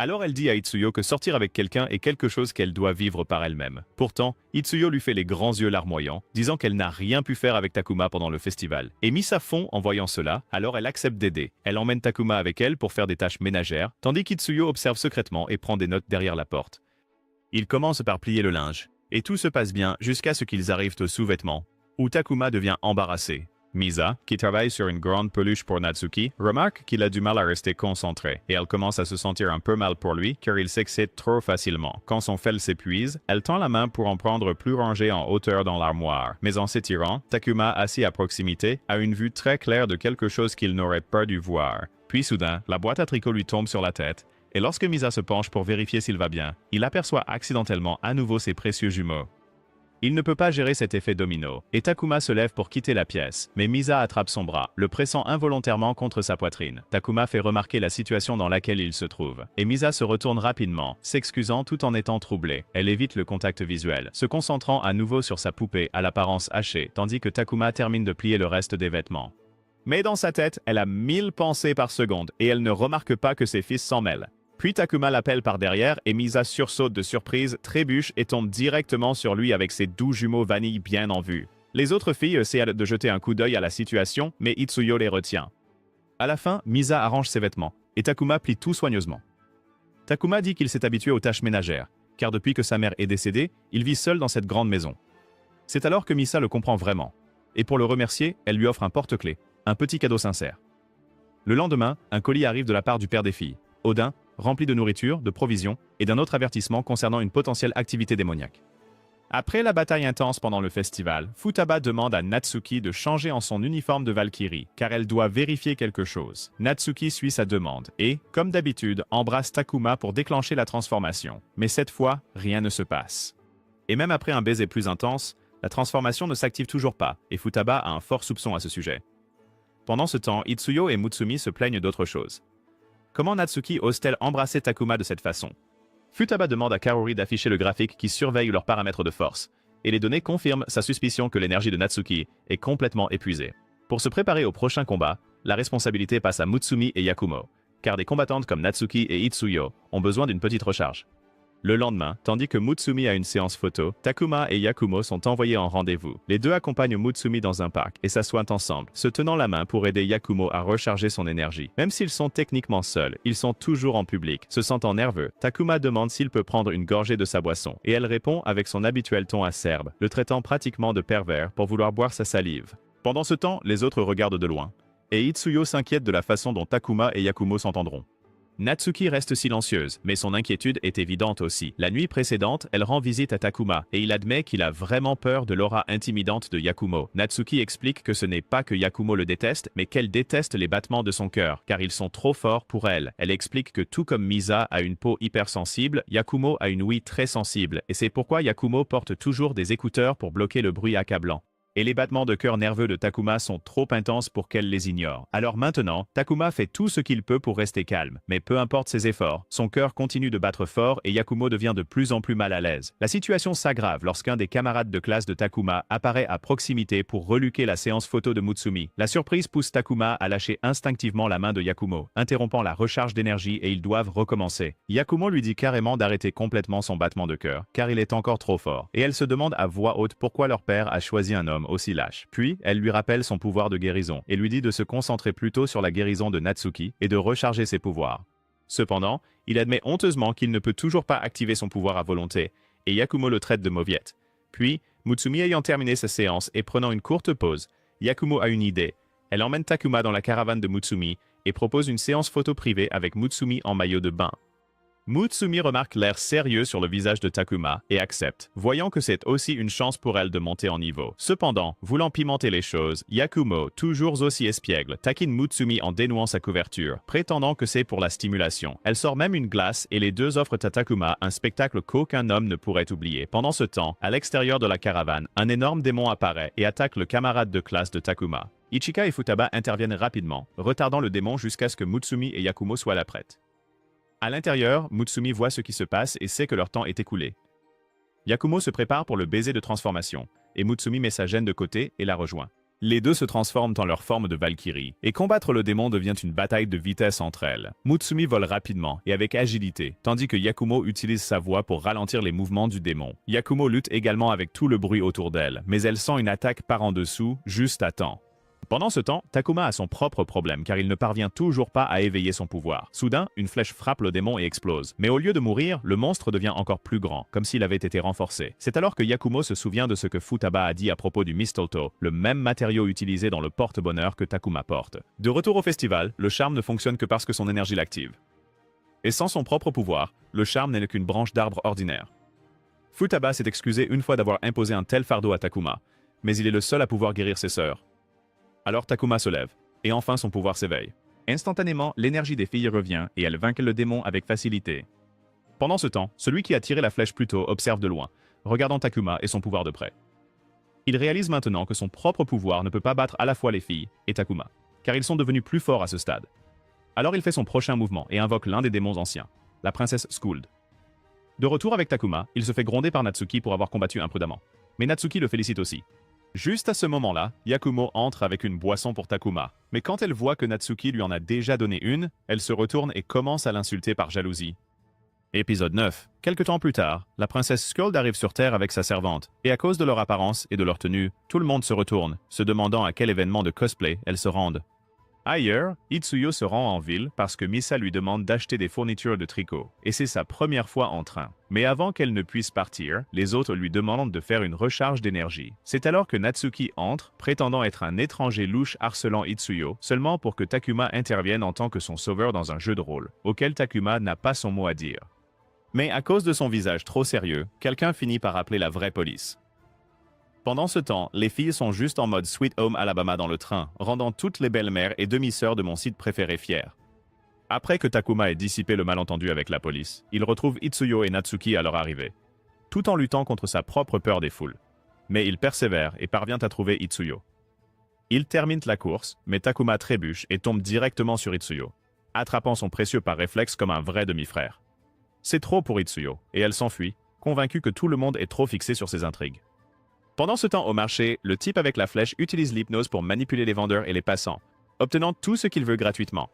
S2: Alors elle dit à Itsuyo que sortir avec quelqu'un est quelque chose qu'elle doit vivre par elle-même. Pourtant, Itsuyo lui fait les grands yeux larmoyants, disant qu'elle n'a rien pu faire avec Takuma pendant le festival. Et Misa fond en voyant cela, alors elle accepte d'aider. Elle emmène Takuma avec elle pour faire des tâches ménagères, tandis qu'Itsuyo observe secrètement et prend des notes derrière la porte. Ils commencent par plier le linge, et tout se passe bien jusqu'à ce qu'ils arrivent aux sous-vêtements, où Takuma devient embarrassé. Misa, qui travaille sur une grande peluche pour Natsuki, remarque qu'il a du mal à rester concentré et elle commence à se sentir un peu mal pour lui car il s'excite trop facilement. Quand son fel s'épuise, elle tend la main pour en prendre plus rangé en hauteur dans l'armoire. Mais en s'étirant, Takuma, assis à proximité, a une vue très claire de quelque chose qu'il n'aurait pas dû voir. Puis soudain, la boîte à tricot lui tombe sur la tête et lorsque Misa se penche pour vérifier s'il va bien, il aperçoit accidentellement à nouveau ses précieux jumeaux. Il ne peut pas gérer cet effet domino, et Takuma se lève pour quitter la pièce, mais Misa attrape son bras, le pressant involontairement contre sa poitrine. Takuma fait remarquer la situation dans laquelle il se trouve, et Misa se retourne rapidement, s'excusant tout en étant troublée. Elle évite le contact visuel, se concentrant à nouveau sur sa poupée à l'apparence hachée, tandis que Takuma termine de plier le reste des vêtements. Mais dans sa tête, elle a 1000 pensées par seconde, et elle ne remarque pas que ses fils s'en mêlent. Puis Takuma l'appelle par derrière et Misa sursaute de surprise, trébuche et tombe directement sur lui avec ses doux jumeaux vanille bien en vue. Les autres filles essaient de jeter un coup d'œil à la situation, mais Itsuyo les retient. À la fin, Misa arrange ses vêtements, et Takuma plie tout soigneusement. Takuma dit qu'il s'est habitué aux tâches ménagères, car depuis que sa mère est décédée, il vit seul dans cette grande maison. C'est alors que Misa le comprend vraiment, et pour le remercier, elle lui offre un porte-clés, un petit cadeau sincère. Le lendemain, un colis arrive de la part du père des filles, Odin, rempli de nourriture, de provisions et d'un autre avertissement concernant une potentielle activité démoniaque. Après la bataille intense pendant le festival, Futaba demande à Natsuki de changer en son uniforme de Valkyrie, car elle doit vérifier quelque chose. Natsuki suit sa demande et, comme d'habitude, embrasse Takuma pour déclencher la transformation. Mais cette fois, rien ne se passe. Et même après un baiser plus intense, la transformation ne s'active toujours pas, et Futaba a un fort soupçon à ce sujet. Pendant ce temps, Itsuyo et Mutsumi se plaignent d'autre chose. Comment Natsuki ose-t-elle embrasser Takuma de cette façon? Futaba demande à Karori d'afficher le graphique qui surveille leurs paramètres de force, et les données confirment sa suspicion que l'énergie de Natsuki est complètement épuisée. Pour se préparer au prochain combat, la responsabilité passe à Mutsumi et Yakumo, car des combattantes comme Natsuki et Itsuyo ont besoin d'une petite recharge. Le lendemain, tandis que Mutsumi a une séance photo, Takuma et Yakumo sont envoyés en rendez-vous. Les deux accompagnent Mutsumi dans un parc et s'assoient ensemble, se tenant la main pour aider Yakumo à recharger son énergie. Même s'ils sont techniquement seuls, ils sont toujours en public. Se sentant nerveux, Takuma demande s'il peut prendre une gorgée de sa boisson, et elle répond avec son habituel ton acerbe, le traitant pratiquement de pervers pour vouloir boire sa salive. Pendant ce temps, les autres regardent de loin, et Itsuyo s'inquiète de la façon dont Takuma et Yakumo s'entendront. Natsuki reste silencieuse, mais son inquiétude est évidente aussi. La nuit précédente, elle rend visite à Takuma, et il admet qu'il a vraiment peur de l'aura intimidante de Yakumo. Natsuki explique que ce n'est pas que Yakumo le déteste, mais qu'elle déteste les battements de son cœur, car ils sont trop forts pour elle. Elle explique que tout comme Misa a une peau hypersensible, Yakumo a une ouïe très sensible, et c'est pourquoi Yakumo porte toujours des écouteurs pour bloquer le bruit accablant. Et les battements de cœur nerveux de Takuma sont trop intenses pour qu'elle les ignore. Alors maintenant, Takuma fait tout ce qu'il peut pour rester calme, mais peu importe ses efforts, son cœur continue de battre fort et Yakumo devient de plus en plus mal à l'aise. La situation s'aggrave lorsqu'un des camarades de classe de Takuma apparaît à proximité pour reluquer la séance photo de Mutsumi. La surprise pousse Takuma à lâcher instinctivement la main de Yakumo, interrompant la recharge d'énergie et ils doivent recommencer. Yakumo lui dit carrément d'arrêter complètement son battement de cœur, car il est encore trop fort, et elle se demande à voix haute pourquoi leur père a choisi un homme aussi lâche. Puis, elle lui rappelle son pouvoir de guérison et lui dit de se concentrer plutôt sur la guérison de Natsuki et de recharger ses pouvoirs. Cependant, il admet honteusement qu'il ne peut toujours pas activer son pouvoir à volonté et Yakumo le traite de mauviette. Puis, Mutsumi ayant terminé sa séance et prenant une courte pause, Yakumo a une idée. Elle emmène Takuma dans la caravane de Mutsumi et propose une séance photo privée avec Mutsumi en maillot de bain. Mutsumi remarque l'air sérieux sur le visage de Takuma et accepte, voyant que c'est aussi une chance pour elle de monter en niveau. Cependant, voulant pimenter les choses, Yakumo, toujours aussi espiègle, taquine Mutsumi en dénouant sa couverture, prétendant que c'est pour la stimulation. Elle sort même une glace et les deux offrent à Takuma un spectacle qu'aucun homme ne pourrait oublier. Pendant ce temps, à l'extérieur de la caravane, un énorme démon apparaît et attaque le camarade de classe de Takuma. Ichika et Futaba interviennent rapidement, retardant le démon jusqu'à ce que Mutsumi et Yakumo soient là prêtes. À l'intérieur, Mutsumi voit ce qui se passe et sait que leur temps est écoulé. Yakumo se prépare pour le baiser de transformation, et Mutsumi met sa gêne de côté et la rejoint. Les deux se transforment en leur forme de Valkyrie, et combattre le démon devient une bataille de vitesse entre elles. Mutsumi vole rapidement et avec agilité, tandis que Yakumo utilise sa voix pour ralentir les mouvements du démon. Yakumo lutte également avec tout le bruit autour d'elle, mais elle sent une attaque par en dessous, juste à temps. Pendant ce temps, Takuma a son propre problème car il ne parvient toujours pas à éveiller son pouvoir. Soudain, une flèche frappe le démon et explose. Mais au lieu de mourir, le monstre devient encore plus grand, comme s'il avait été renforcé. C'est alors que Yakumo se souvient de ce que Futaba a dit à propos du mistletoe, le même matériau utilisé dans le porte-bonheur que Takuma porte. De retour au festival, le charme ne fonctionne que parce que son énergie l'active. Et sans son propre pouvoir, le charme n'est qu'une branche d'arbre ordinaire. Futaba s'est excusé une fois d'avoir imposé un tel fardeau à Takuma, mais il est le seul à pouvoir guérir ses sœurs. Alors Takuma se lève, et enfin son pouvoir s'éveille. Instantanément, l'énergie des filles revient et elles vainquent le démon avec facilité. Pendant ce temps, celui qui a tiré la flèche plus tôt observe de loin,
S1: regardant Takuma et son pouvoir de près. Il réalise maintenant que son propre pouvoir ne peut pas battre à la fois les filles et Takuma, car ils sont devenus plus forts à ce stade. Alors il fait son prochain mouvement et invoque l'un des démons anciens, la princesse Skuld. De retour avec Takuma, il se fait gronder par Natsuki pour avoir combattu imprudemment. Mais Natsuki le félicite aussi. Juste à ce moment-là, Yakumo entre avec une boisson pour Takuma, mais quand elle voit que Natsuki lui en a déjà donné une, elle se retourne et commence à l'insulter par jalousie. Épisode 9. Quelque temps plus tard, la princesse Skuld arrive sur Terre avec sa servante, et à cause de leur apparence et de leur tenue, tout le monde se retourne, se demandant à quel événement de cosplay elles se rendent. Ailleurs, Itsuyo se rend en ville parce que Misa lui demande d'acheter des fournitures de tricot, et c'est sa première fois en train. Mais avant qu'elle ne puisse partir, les autres lui demandent de faire une recharge d'énergie. C'est alors que Natsuki entre, prétendant être un étranger louche harcelant Itsuyo, seulement pour que Takuma intervienne en tant que son sauveur dans un jeu de rôle, auquel Takuma n'a pas son mot à dire. Mais à cause de son visage trop sérieux, quelqu'un finit par appeler la vraie police. Pendant ce temps, les filles sont juste en mode Sweet Home Alabama dans le train, rendant toutes les belles-mères et demi-sœurs de mon site préféré fières. Après que Takuma ait dissipé le malentendu avec la police, il retrouve Itsuyo et Natsuki à leur arrivée, tout en luttant contre sa propre peur des foules. Mais il persévère et parvient à trouver Itsuyo. Il termine la course, mais Takuma trébuche et tombe directement sur Itsuyo, attrapant son précieux par réflexe comme un vrai demi-frère. C'est trop pour Itsuyo, et elle s'enfuit, convaincue que tout le monde est trop fixé sur ses intrigues. Pendant ce temps au marché, le type avec la flèche utilise l'hypnose pour manipuler les vendeurs et les passants, obtenant tout ce qu'il veut gratuitement.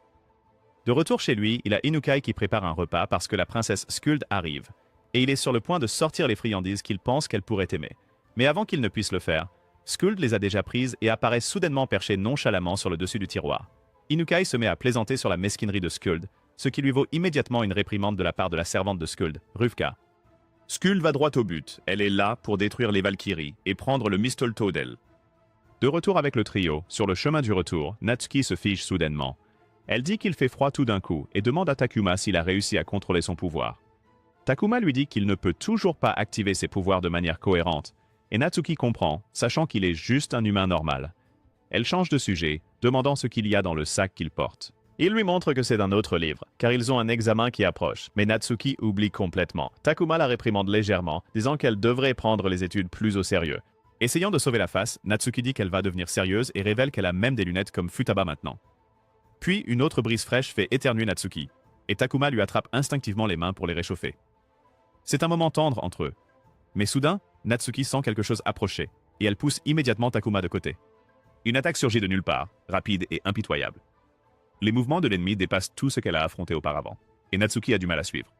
S1: De retour chez lui, il a Inukai qui prépare un repas parce que la princesse Skuld arrive, et il est sur le point de sortir les friandises qu'il pense qu'elle pourrait aimer. Mais avant qu'il ne puisse le faire, Skuld les a déjà prises et apparaît soudainement perché nonchalamment sur le dessus du tiroir. Inukai se met à plaisanter sur la mesquinerie de Skuld, ce qui lui vaut immédiatement une réprimande de la part de la servante de Skuld, Ruvka. Skuld va droit au but, elle est là pour détruire les Valkyries et prendre le Mistletoe d'elle. De retour avec le trio, sur le chemin du retour, Natsuki se fige soudainement. Elle dit qu'il fait froid tout d'un coup et demande à Takuma s'il a réussi à contrôler son pouvoir. Takuma lui dit qu'il ne peut toujours pas activer ses pouvoirs de manière cohérente, et Natsuki comprend, sachant qu'il est juste un humain normal. Elle change de sujet, demandant ce qu'il y a dans le sac qu'il porte. Il lui montre que c'est d'un autre livre, car ils ont un examen qui approche, mais Natsuki oublie complètement. Takuma la réprimande légèrement, disant qu'elle devrait prendre les études plus au sérieux. Essayant de sauver la face, Natsuki dit qu'elle va devenir sérieuse et révèle qu'elle a même des lunettes comme Futaba maintenant. Puis une autre brise fraîche fait éternuer Natsuki, et Takuma lui attrape instinctivement les mains pour les réchauffer. C'est un moment tendre entre eux. Mais soudain, Natsuki sent quelque chose approcher, et elle pousse immédiatement Takuma de côté. Une attaque surgit de nulle part, rapide et impitoyable. Les mouvements de l'ennemi dépassent tout ce qu'elle a affronté auparavant, et Natsuki a du mal à suivre.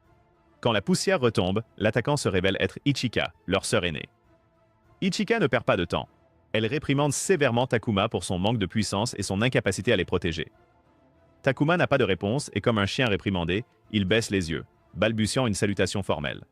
S1: Quand la poussière retombe, l'attaquant se révèle être Ichika, leur sœur aînée. Ichika ne perd pas de temps. Elle réprimande sévèrement Takuma pour son manque de puissance et son incapacité à les protéger. Takuma n'a pas de réponse et comme un chien réprimandé, il baisse les yeux, balbutiant une salutation formelle.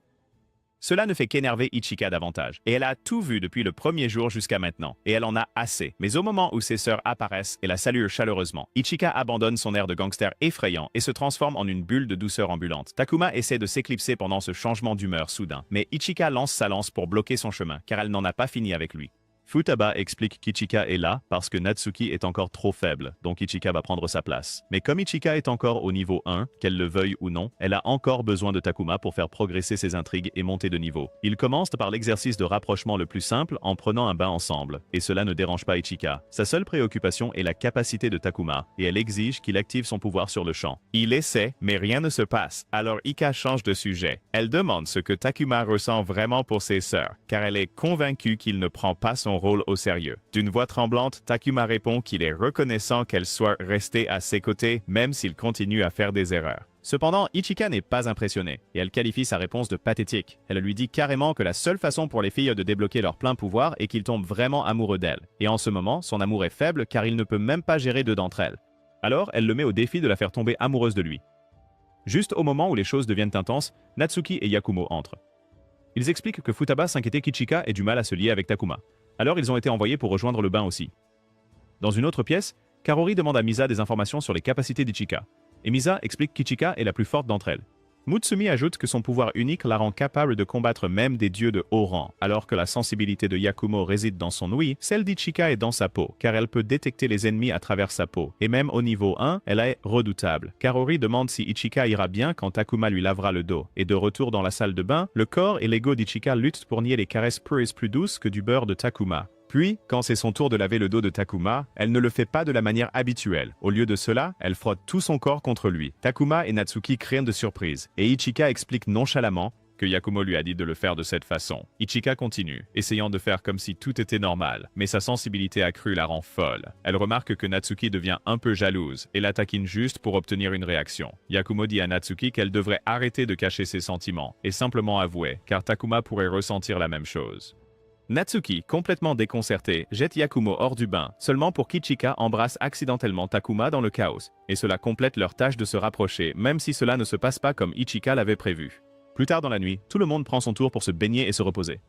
S1: Cela ne fait qu'énerver Ichika davantage, et elle a tout vu depuis le premier jour jusqu'à maintenant, et elle en a assez. Mais au moment où ses sœurs apparaissent et la saluent chaleureusement, Ichika abandonne son air de gangster effrayant et se transforme en une bulle de douceur ambulante. Takuma essaie de s'éclipser pendant ce changement d'humeur soudain, mais Ichika lance sa lance pour bloquer son chemin, car elle n'en a pas fini avec lui. Futaba explique qu'Ichika est là parce que Natsuki est encore trop faible, donc Ichika va prendre sa place. Mais comme Ichika est encore au niveau 1, qu'elle le veuille ou non, elle a encore besoin de Takuma pour faire progresser ses intrigues et monter de niveau. Ils commencent par l'exercice de rapprochement le plus simple en prenant un bain ensemble, et cela ne dérange pas Ichika. Sa seule préoccupation est la capacité de Takuma, et elle exige qu'il active son pouvoir sur le champ. Il essaie, mais rien ne se passe, alors Ika change de sujet. Elle demande ce que Takuma ressent vraiment pour ses sœurs, car elle est convaincue qu'il ne prend pas son rôle au sérieux. D'une voix tremblante, Takuma répond qu'il est reconnaissant qu'elle soit restée à ses côtés, même s'il continue à faire des erreurs. Cependant, Ichika n'est pas impressionnée, et elle qualifie sa réponse de pathétique. Elle lui dit carrément que la seule façon pour les filles de débloquer leur plein pouvoir est qu'il tombe vraiment amoureux d'elle. Et en ce moment, son amour est faible car il ne peut même pas gérer deux d'entre elles. Alors, elle le met au défi de la faire tomber amoureuse de lui. Juste au moment où les choses deviennent intenses, Natsuki et Yakumo entrent. Ils expliquent que Futaba s'inquiétait qu'Ichika ait du mal à se lier avec Takuma. Alors ils ont été envoyés pour rejoindre le bain aussi. Dans une autre pièce, Karori demande à Misa des informations sur les capacités d'Ichika, et Misa explique qu'Ichika est la plus forte d'entre elles. Mutsumi ajoute que son pouvoir unique la rend capable de combattre même des dieux de haut rang, alors que la sensibilité de Yakumo réside dans son ouïe, celle d'Ichika est dans sa peau, car elle peut détecter les ennemis à travers sa peau. Et même au niveau 1, elle est redoutable. Karori demande si Ichika ira bien quand Takuma lui lavera le dos. Et de retour dans la salle de bain, le corps et l'ego d'Ichika luttent pour nier les caresses plus douces que du beurre de Takuma. Puis, quand c'est son tour de laver le dos de Takuma, elle ne le fait pas de la manière habituelle. Au lieu de cela, elle frotte tout son corps contre lui. Takuma et Natsuki craignent de surprise, et Ichika explique nonchalamment que Yakumo lui a dit de le faire de cette façon. Ichika continue, essayant de faire comme si tout était normal, mais sa sensibilité accrue la rend folle. Elle remarque que Natsuki devient un peu jalouse, et la taquine juste pour obtenir une réaction. Yakumo dit à Natsuki qu'elle devrait arrêter de cacher ses sentiments, et simplement avouer, car Takuma pourrait ressentir la même chose. Natsuki, complètement déconcerté, jette Yakumo hors du bain, seulement pour qu'Ichika embrasse accidentellement Takuma dans le chaos, et cela complète leur tâche de se rapprocher, même si cela ne se passe pas comme Ichika l'avait prévu. Plus tard dans la nuit, tout le monde prend son tour pour se baigner et se reposer.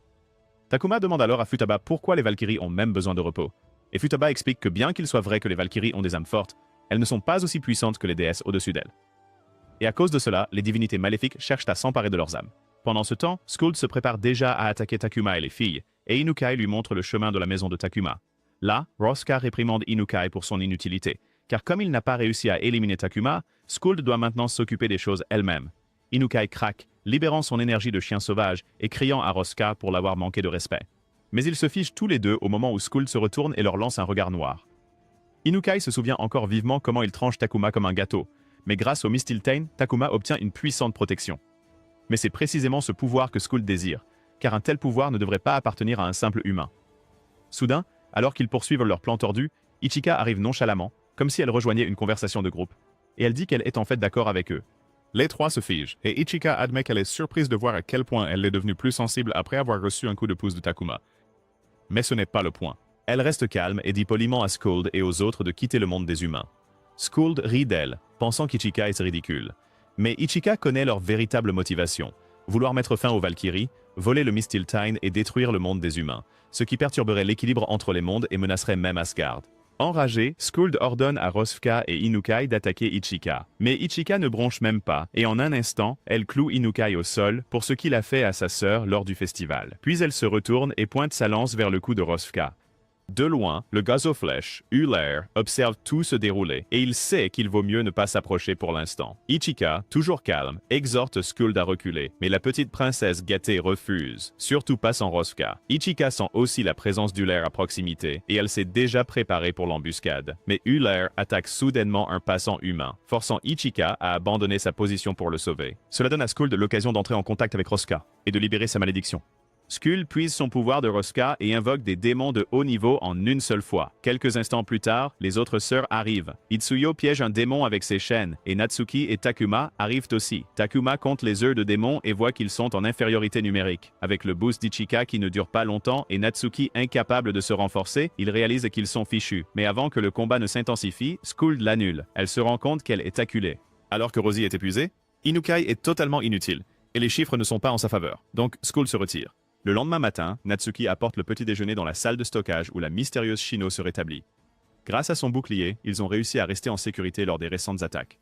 S1: Takuma demande alors à Futaba pourquoi les Valkyries ont même besoin de repos, et Futaba explique que bien qu'il soit vrai que les Valkyries ont des âmes fortes, elles ne sont pas aussi puissantes que les déesses au-dessus d'elles. Et à cause de cela, les divinités maléfiques cherchent à s'emparer de leurs âmes. Pendant ce temps, Skuld se prépare déjà à attaquer Takuma et les filles, et Inukai lui montre le chemin de la maison de Takuma. Là, Roska réprimande Inukai pour son inutilité, car comme il n'a pas réussi à éliminer Takuma, Skuld doit maintenant s'occuper des choses elle-même. Inukai craque, libérant son énergie de chien sauvage et criant à Roska pour l'avoir manqué de respect. Mais ils se figent tous les deux au moment où Skuld se retourne et leur lance un regard noir. Inukai se souvient encore vivement comment il tranche Takuma comme un gâteau, mais grâce au Mistiltein, Takuma obtient une puissante protection. Mais c'est précisément ce pouvoir que Skuld désire, car un tel pouvoir ne devrait pas appartenir à un simple humain. Soudain, alors qu'ils poursuivent leur plan tordu, Ichika arrive nonchalamment, comme si elle rejoignait une conversation de groupe, et elle dit qu'elle est en fait d'accord avec eux. Les trois se figent, et Ichika admet qu'elle est surprise de voir à quel point elle est devenue plus sensible après avoir reçu un coup de pouce de Takuma. Mais ce n'est pas le point. Elle reste calme et dit poliment à Skuld et aux autres de quitter le monde des humains. Skuld rit d'elle, pensant qu'Ichika est ridicule. Mais Ichika connaît leur véritable motivation. Vouloir mettre fin aux Valkyries, voler le Mistiltein et détruire le monde des humains, ce qui perturberait l'équilibre entre les mondes et menacerait même Asgard. Enragé, Skuld ordonne à Roska et Inukai d'attaquer Ichika. Mais Ichika ne bronche même pas, et en un instant, elle cloue Inukai au sol pour ce qu'il a fait à sa sœur lors du festival. Puis elle se retourne et pointe sa lance vers le cou de Roska. De loin, le gazoflèche, Uller, observe tout se dérouler, et il sait qu'il vaut mieux ne pas s'approcher pour l'instant. Ichika, toujours calme, exhorte Skuld à reculer, mais la petite princesse gâtée refuse, surtout pas sans Roska. Ichika sent aussi la présence d'Uller à proximité, et elle s'est déjà préparée pour l'embuscade. Mais Uller attaque soudainement un passant humain, forçant Ichika à abandonner sa position pour le sauver. Cela donne à Skuld l'occasion d'entrer en contact avec Roska, et de libérer sa malédiction. Skuld puise son pouvoir de Roska et invoque des démons de haut niveau en une seule fois. Quelques instants plus tard, les autres sœurs arrivent. Itsuyo piège un démon avec ses chaînes, et Natsuki et Takuma arrivent aussi. Takuma compte les œufs de démons et voit qu'ils sont en infériorité numérique. Avec le boost d'Ichika qui ne dure pas longtemps et Natsuki incapable de se renforcer, il réalise qu'ils sont fichus. Mais avant que le combat ne s'intensifie, Skuld l'annule. Elle se rend compte qu'elle est acculée. Alors que Rosie est épuisée, Inukai est totalement inutile, et les chiffres ne sont pas en sa faveur. Donc Skuld se retire. Le lendemain matin, Natsuki apporte le petit déjeuner dans la salle de stockage où la mystérieuse Shino se rétablit. Grâce à son bouclier, ils ont réussi à rester en sécurité lors des récentes attaques.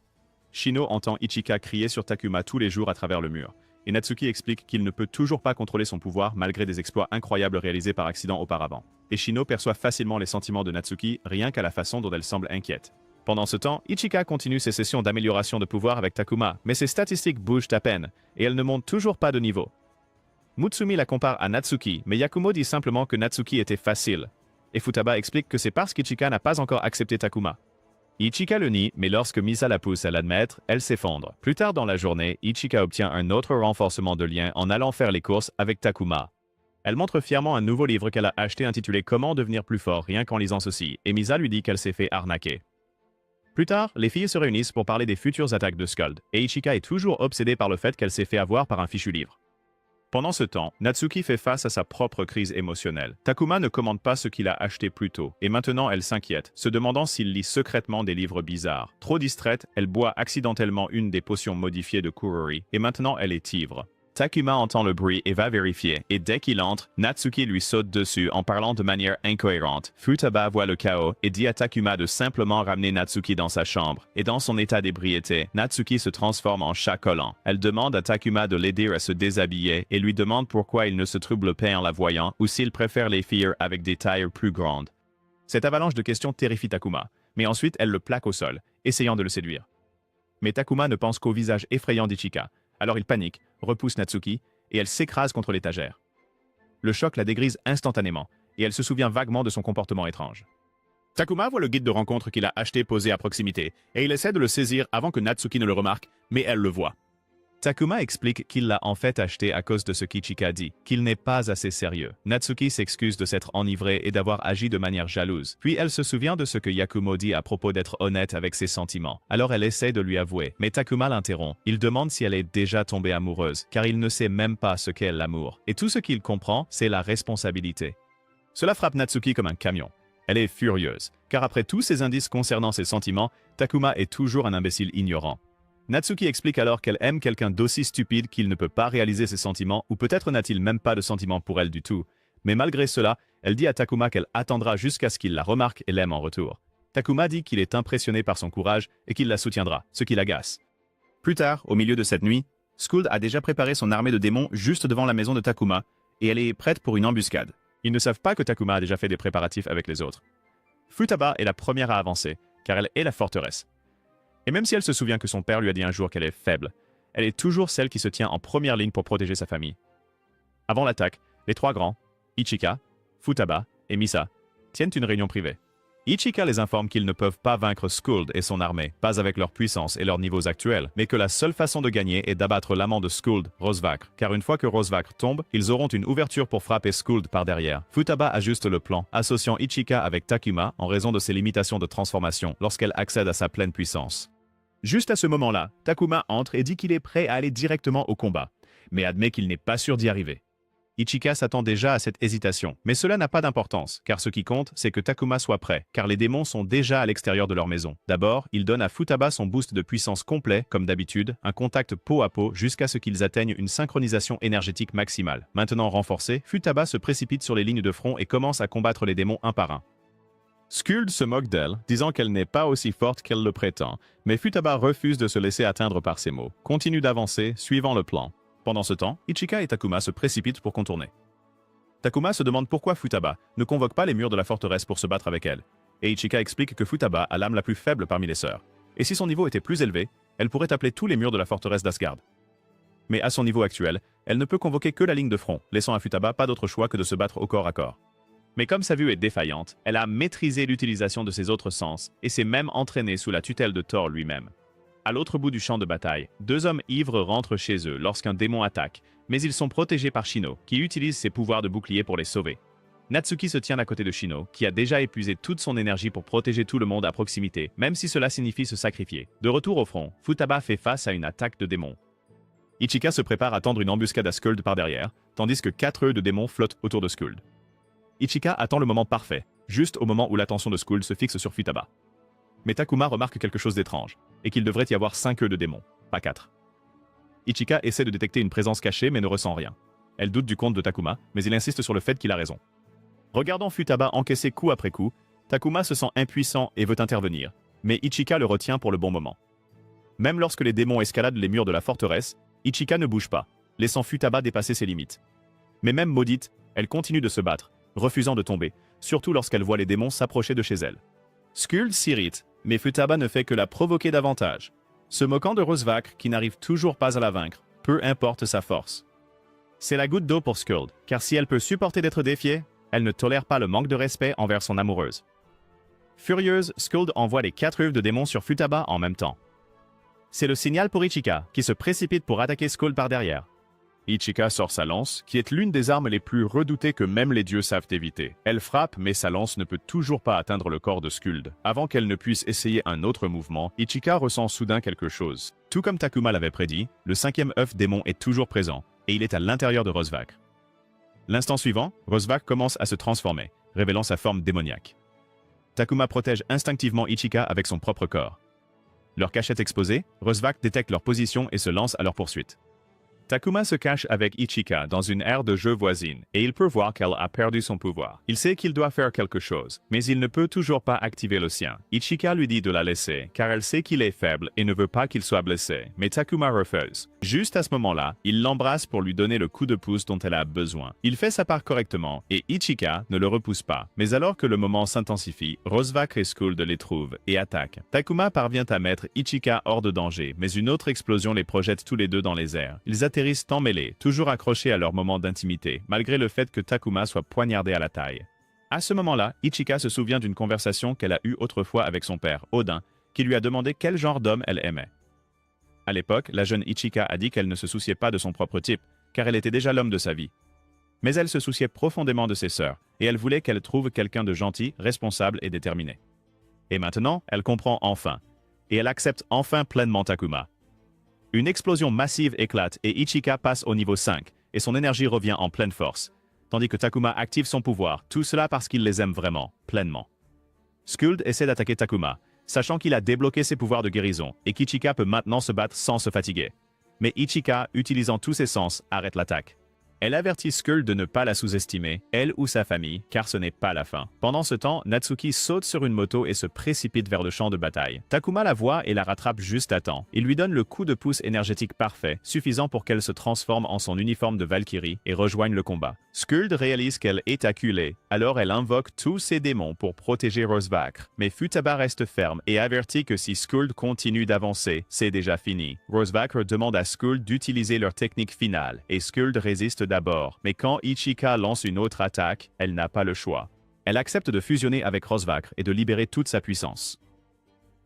S1: Shino entend Ichika crier sur Takuma tous les jours à travers le mur, et Natsuki explique qu'il ne peut toujours pas contrôler son pouvoir malgré des exploits incroyables réalisés par accident auparavant. Et Shino perçoit facilement les sentiments de Natsuki rien qu'à la façon dont elle semble inquiète. Pendant ce temps, Ichika continue ses sessions d'amélioration de pouvoir avec Takuma, mais ses statistiques bougent à peine, et elle ne monte toujours pas de niveau. Mutsumi la compare à Natsuki, mais Yakumo dit simplement que Natsuki était facile. Et Futaba explique que c'est parce qu'Ichika n'a pas encore accepté Takuma. Ichika le nie, mais lorsque Misa la pousse à l'admettre, elle s'effondre. Plus tard dans la journée, Ichika obtient un autre renforcement de lien en allant faire les courses avec Takuma. Elle montre fièrement un nouveau livre qu'elle a acheté intitulé Comment devenir plus fort rien qu'en lisant ceci, et Misa lui dit qu'elle s'est fait arnaquer. Plus tard, les filles se réunissent pour parler des futures attaques de Skuld, et Ichika est toujours obsédée par le fait qu'elle s'est fait avoir par un fichu livre. Pendant ce temps, Natsuki fait face à sa propre crise émotionnelle. Takuma ne commande pas ce qu'il a acheté plus tôt, et maintenant elle s'inquiète, se demandant s'il lit secrètement des livres bizarres. Trop distraite, elle boit accidentellement une des potions modifiées de Kurori, et maintenant elle est ivre.
S2: Takuma entend le bruit et va vérifier, et dès qu'il entre, Natsuki lui saute dessus en parlant de manière incohérente. Futaba voit le chaos et dit à Takuma de simplement ramener Natsuki dans sa chambre, et dans son état d'ébriété, Natsuki se transforme en chat collant. Elle demande à Takuma de l'aider à se déshabiller et lui demande pourquoi il ne se trouble pas en la voyant ou s'il préfère les filles avec des tailles plus grandes. Cette avalanche de questions terrifie Takuma, mais ensuite elle le plaque au sol, essayant de le séduire. Mais Takuma ne pense qu'au visage effrayant d'Ichika. Alors il panique, repousse Natsuki, et elle s'écrase contre l'étagère. Le choc la dégrise instantanément, et elle se souvient vaguement de son comportement étrange. Takuma voit le guide de rencontre qu'il a acheté posé à proximité, et il essaie de le saisir avant que Natsuki ne le remarque, mais elle le voit. Takuma explique qu'il l'a en fait acheté à cause de ce qu'Ichika dit, qu'il n'est pas assez sérieux. Natsuki s'excuse de s'être enivrée et d'avoir agi de manière jalouse. Puis elle se souvient de ce que Yakumo dit à propos d'être honnête avec ses sentiments. Alors elle essaie de lui avouer, mais Takuma l'interrompt. Il demande si elle est déjà tombée amoureuse, car il ne sait même pas ce qu'est l'amour. Et tout ce qu'il comprend, c'est la responsabilité. Cela frappe Natsuki comme un camion. Elle est furieuse, car après tous ces indices concernant ses sentiments, Takuma est toujours un imbécile ignorant. Natsuki explique alors qu'elle aime quelqu'un d'aussi stupide qu'il ne peut pas réaliser ses sentiments, ou peut-être n'a-t-il même pas de sentiments pour elle du tout. Mais malgré cela, elle dit à Takuma qu'elle attendra jusqu'à ce qu'il la remarque et l'aime en retour. Takuma dit qu'il est impressionné par son courage et qu'il la soutiendra, ce qui l'agace. Plus tard, au milieu de cette nuit, Skuld a déjà préparé son armée de démons juste devant la maison de Takuma, et elle est prête pour une embuscade. Ils ne savent pas que Takuma a déjà fait des préparatifs avec les autres. Futaba est la première à avancer, car elle est la forteresse. Et même si elle se souvient que son père lui a dit un jour qu'elle est faible, elle est toujours celle qui se tient en première ligne pour protéger sa famille. Avant l'attaque, les trois grands, Ichika, Futaba et Misa, tiennent une réunion privée. Ichika les informe qu'ils ne peuvent pas vaincre Skuld et son armée, pas avec leur puissance et leurs niveaux actuels, mais que la seule façon de gagner est d'abattre l'amant de Skuld, Rosvakr, car une fois que Rosvakr tombe, ils auront une ouverture pour frapper Skuld par derrière. Futaba ajuste le plan, associant Ichika avec Takuma en raison de ses limitations de transformation lorsqu'elle accède à sa pleine puissance. Juste à ce moment-là, Takuma entre et dit qu'il est prêt à aller directement au combat, mais admet qu'il n'est pas sûr d'y arriver. Ichika s'attend déjà à cette hésitation, mais cela n'a pas d'importance, car ce qui compte, c'est que Takuma soit prêt, car les démons sont déjà à l'extérieur de leur maison. D'abord, il donne à Futaba son boost de puissance complet, comme d'habitude, un contact peau à peau jusqu'à ce qu'ils atteignent une synchronisation énergétique maximale. Maintenant renforcé, Futaba se précipite sur les lignes de front et commence à combattre les démons un par un. Skuld se moque d'elle, disant qu'elle n'est pas aussi forte qu'elle le prétend, mais Futaba refuse de se laisser atteindre par ses mots, continue d'avancer, suivant le plan. Pendant ce temps, Ichika et Takuma se précipitent pour contourner. Takuma se demande pourquoi Futaba ne convoque pas les murs de la forteresse pour se battre avec elle, et Ichika explique que Futaba a l'âme la plus faible parmi les sœurs, et si son niveau était plus élevé, elle pourrait appeler tous les murs de la forteresse d'Asgard. Mais à son niveau actuel, elle ne peut convoquer que la ligne de front, laissant à Futaba pas d'autre choix que de se battre au corps à corps. Mais comme sa vue est défaillante, elle a maîtrisé l'utilisation de ses autres sens, et s'est même entraînée sous la tutelle de Thor lui-même. À l'autre bout du champ de bataille, deux hommes ivres rentrent chez eux lorsqu'un démon attaque, mais ils sont protégés par Shino, qui utilise ses pouvoirs de bouclier pour les sauver. Natsuki se tient à côté de Shino, qui a déjà épuisé toute son énergie pour protéger tout le monde à proximité, même si cela signifie se sacrifier. De retour au front, Futaba fait face à une attaque de démons. Ichika se prépare à tendre une embuscade à Skuld par derrière, tandis que 4 œufs de démons flottent autour de Skuld. Ichika attend le moment parfait, juste au moment où l'attention de Skuld se fixe sur Futaba. Mais Takuma remarque quelque chose d'étrange, et qu'il devrait y avoir 5 œufs de démons, pas 4. Ichika essaie de détecter une présence cachée mais ne ressent rien. Elle doute du compte de Takuma, mais il insiste sur le fait qu'il a raison. Regardant Futaba encaisser coup après coup, Takuma se sent impuissant et veut intervenir, mais Ichika le retient pour le bon moment. Même lorsque les démons escaladent les murs de la forteresse, Ichika ne bouge pas, laissant Futaba dépasser ses limites. Mais même maudite, elle continue de se battre, refusant de tomber, surtout lorsqu'elle voit les démons s'approcher de chez elle. Skuld s'irrite, mais Futaba ne fait que la provoquer davantage, se moquant de Rosvakr qui n'arrive toujours pas à la vaincre, peu importe sa force. C'est la goutte d'eau pour Skuld, car si elle peut supporter d'être défiée, elle ne tolère pas le manque de respect envers son amoureuse. Furieuse, Skuld envoie les 4 œufs de démons sur Futaba en même temps. C'est le signal pour Ichika, qui se précipite pour attaquer Skuld par derrière. Ichika sort sa lance, qui est l'une des armes les plus redoutées que même les dieux savent éviter. Elle frappe, mais sa lance ne peut toujours pas atteindre le corps de Skuld. Avant qu'elle ne puisse essayer un autre mouvement, Ichika ressent soudain quelque chose. Tout comme Takuma l'avait prédit, le 5e œuf démon est toujours présent, et il est à l'intérieur de Rosvakr. L'instant suivant, Rosvakr commence à se transformer, révélant sa forme démoniaque. Takuma protège instinctivement Ichika avec son propre corps. Leur cachette exposée, Rosvakr détecte leur position et se lance à leur poursuite.
S1: Takuma se cache avec Ichika dans une aire de jeu voisine et il peut voir qu'elle a perdu son pouvoir. Il sait qu'il doit faire quelque chose, mais il ne peut toujours pas activer le sien. Ichika lui dit de la laisser car elle sait qu'il est faible et ne veut pas qu'il soit blessé, mais Takuma refuse. Juste à ce moment-là, il l'embrasse pour lui donner le coup de pouce dont elle a besoin. Il fait sa part correctement et Ichika ne le repousse pas. Mais alors que le moment s'intensifie, Rosvac et Skuld les trouvent et attaquent. Takuma parvient à mettre Ichika hors de danger, mais une autre explosion les projette tous les deux dans les airs. Ils atterrissent emmêlés, toujours accrochés à leur moment d'intimité, malgré le fait que Takuma soit poignardé à la taille. À ce moment-là, Ichika se souvient d'une conversation qu'elle a eue autrefois avec son père, Odin, qui lui a demandé quel genre d'homme elle aimait. À l'époque, la jeune Ichika a dit qu'elle ne se souciait pas de son propre type, car elle était déjà l'homme de sa vie. Mais elle se souciait profondément de ses sœurs, et elle voulait qu'elle trouve quelqu'un de gentil, responsable et déterminé. Et maintenant, elle comprend enfin, et elle accepte enfin pleinement Takuma. Une explosion massive éclate et Ichika passe au niveau 5, et son énergie revient en pleine force, tandis que Takuma active son pouvoir, tout cela parce qu'il les aime vraiment, pleinement. Skuld essaie d'attaquer Takuma, sachant qu'il a débloqué ses pouvoirs de guérison, et qu'Ichika peut maintenant se battre sans se fatiguer. Mais Ichika, utilisant tous ses sens, arrête l'attaque. Elle avertit Skuld de ne pas la sous-estimer, elle ou sa famille, car ce n'est pas la fin. Pendant ce temps, Natsuki saute sur une moto et se précipite vers le champ de bataille. Takuma la voit et la rattrape juste à temps. Il lui donne le coup de pouce énergétique parfait, suffisant pour qu'elle se transforme en son uniforme de Valkyrie et rejoigne le combat. Skuld réalise qu'elle est acculée, alors elle invoque tous ses démons pour protéger Rosvac. Mais Futaba reste ferme et avertit que si Skuld continue d'avancer, c'est déjà fini. Rosvac demande à Skuld d'utiliser leur technique finale, et Skuld résiste d'abord, mais quand Ichika lance une autre attaque, elle n'a pas le choix. Elle accepte de fusionner avec Rosvac et de libérer toute sa puissance.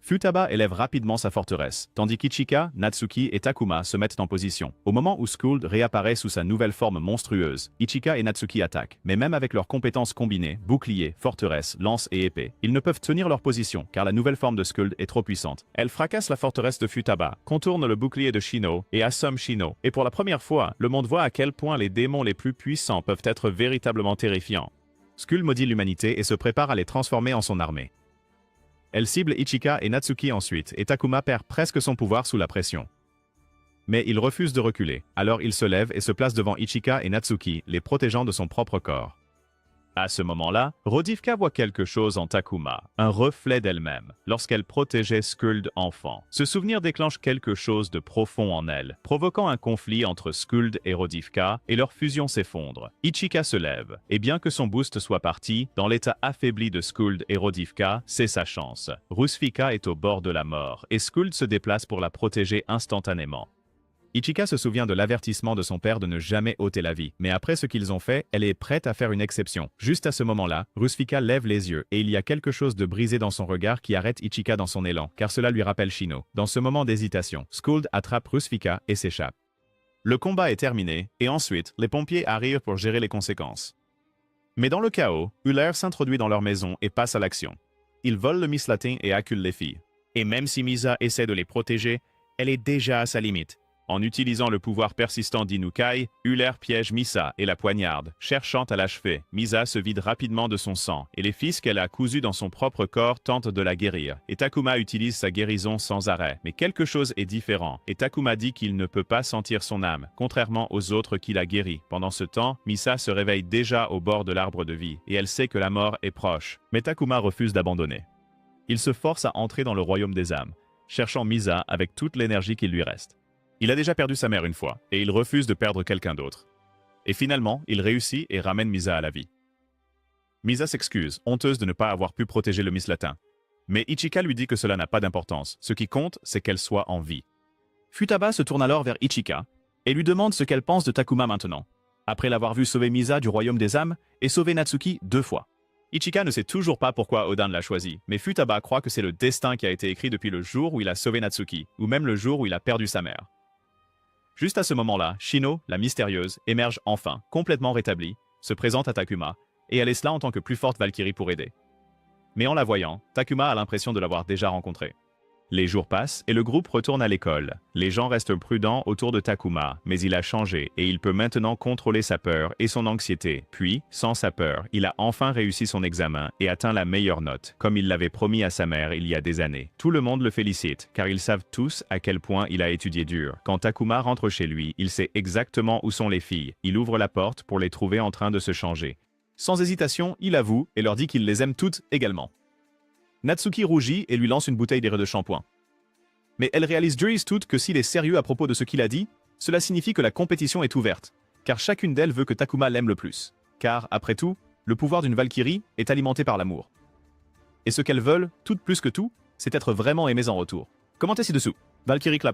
S1: Futaba élève rapidement sa forteresse, tandis qu'Ichika, Natsuki et Takuma se mettent en position. Au moment où Skuld réapparaît sous sa nouvelle forme monstrueuse, Ichika et Natsuki attaquent. Mais même avec leurs compétences combinées, bouclier, forteresse, lance et épée, ils ne peuvent tenir leur position car la nouvelle forme de Skuld est trop puissante. Elle fracasse la forteresse de Futaba, contourne le bouclier de Shino et assomme Shino. Et pour la première fois, le monde voit à quel point les démons les plus puissants peuvent être véritablement terrifiants. Skuld maudit l'humanité et se prépare à les transformer en son armée. Elle cible Ichika et Natsuki ensuite, et Takuma perd presque son pouvoir sous la pression. Mais il refuse de reculer, alors il se lève et se place devant Ichika et Natsuki, les protégeant de son propre corps. À ce moment-là, Rodivka voit quelque chose en Takuma, un reflet d'elle-même, lorsqu'elle protégeait Skuld enfant. Ce souvenir déclenche quelque chose de profond en elle, provoquant un conflit entre Skuld et Rodivka, et leur fusion s'effondre. Ichika se lève, et bien que son boost soit parti, dans l'état affaibli de Skuld et Rodivka, c'est sa chance. Rusvika est au bord de la mort, et Skuld se déplace pour la protéger instantanément. Ichika se souvient de l'avertissement de son père de ne jamais ôter la vie, mais après ce qu'ils ont fait, elle est prête à faire une exception. Juste à ce moment-là, Rusvika lève les yeux, et il y a quelque chose de brisé dans son regard qui arrête Ichika dans son élan, car cela lui rappelle Shino. Dans ce moment d'hésitation, Skuld attrape Rusvika et s'échappe. Le combat est terminé, et ensuite, les pompiers arrivent pour gérer les conséquences. Mais dans le chaos, Uller s'introduit dans leur maison et passe à l'action. Il vole le mislatin et accule les filles. Et même si Misa essaie de les protéger, elle est déjà à sa limite. En utilisant le pouvoir persistant d'Inukai, Uller piège Misa et la poignarde. Cherchant à l'achever, Misa se vide rapidement de son sang, et les fils qu'elle a cousus dans son propre corps tentent de la guérir. Et Takuma utilise sa guérison sans arrêt. Mais quelque chose est différent, et Takuma dit qu'il ne peut pas sentir son âme, contrairement aux autres qu'il a guéris. Pendant ce temps, Misa se réveille déjà au bord de l'arbre de vie, et elle sait que la mort est proche. Mais Takuma refuse d'abandonner. Il se force à entrer dans le royaume des âmes, cherchant Misa avec toute l'énergie qu'il lui reste. Il a déjà perdu sa mère une fois, et il refuse de perdre quelqu'un d'autre. Et finalement, il réussit et ramène Misa à la vie. Misa s'excuse, honteuse de ne pas avoir pu protéger le mislatin. Mais Ichika lui dit que cela n'a pas d'importance, ce qui compte, c'est qu'elle soit en vie. Futaba se tourne alors vers Ichika, et lui demande ce qu'elle pense de Takuma maintenant, après l'avoir vu sauver Misa du royaume des âmes, et sauver Natsuki 2 fois. Ichika ne sait toujours pas pourquoi Odin l'a choisi, mais Futaba croit que c'est le destin qui a été écrit depuis le jour où il a sauvé Natsuki, ou même le jour où il a perdu sa mère. Juste à ce moment-là, Shino, la mystérieuse, émerge enfin, complètement rétablie, se présente à Takuma, et elle est là en tant que plus forte Valkyrie pour aider. Mais en la voyant, Takuma a l'impression de l'avoir déjà rencontrée.
S2: Les jours passent et le groupe retourne à l'école. Les gens restent prudents autour de Takuma, mais il a changé et il peut maintenant contrôler sa peur et son anxiété. Puis, sans sa peur, il a enfin réussi son examen et atteint la meilleure note, comme il l'avait promis à sa mère il y a des années. Tout le monde le félicite, car ils savent tous à quel point il a étudié dur. Quand Takuma rentre chez lui, il sait exactement où sont les filles. Il ouvre la porte pour les trouver en train de se changer.
S1: Sans hésitation, il avoue et leur dit qu'il les aime toutes également. Natsuki rougit et lui lance une bouteille d'eau de shampoing. Mais elle réalise toutes que s'il est sérieux à propos de ce qu'il a dit, cela signifie que la compétition est ouverte, car chacune d'elles veut que Takuma l'aime le plus. Car, après tout, le pouvoir d'une Valkyrie est alimenté par l'amour. Et ce qu'elles veulent, toutes plus que tout, c'est être vraiment aimées en retour. Commentez ci-dessous. Valkyrie Clapper.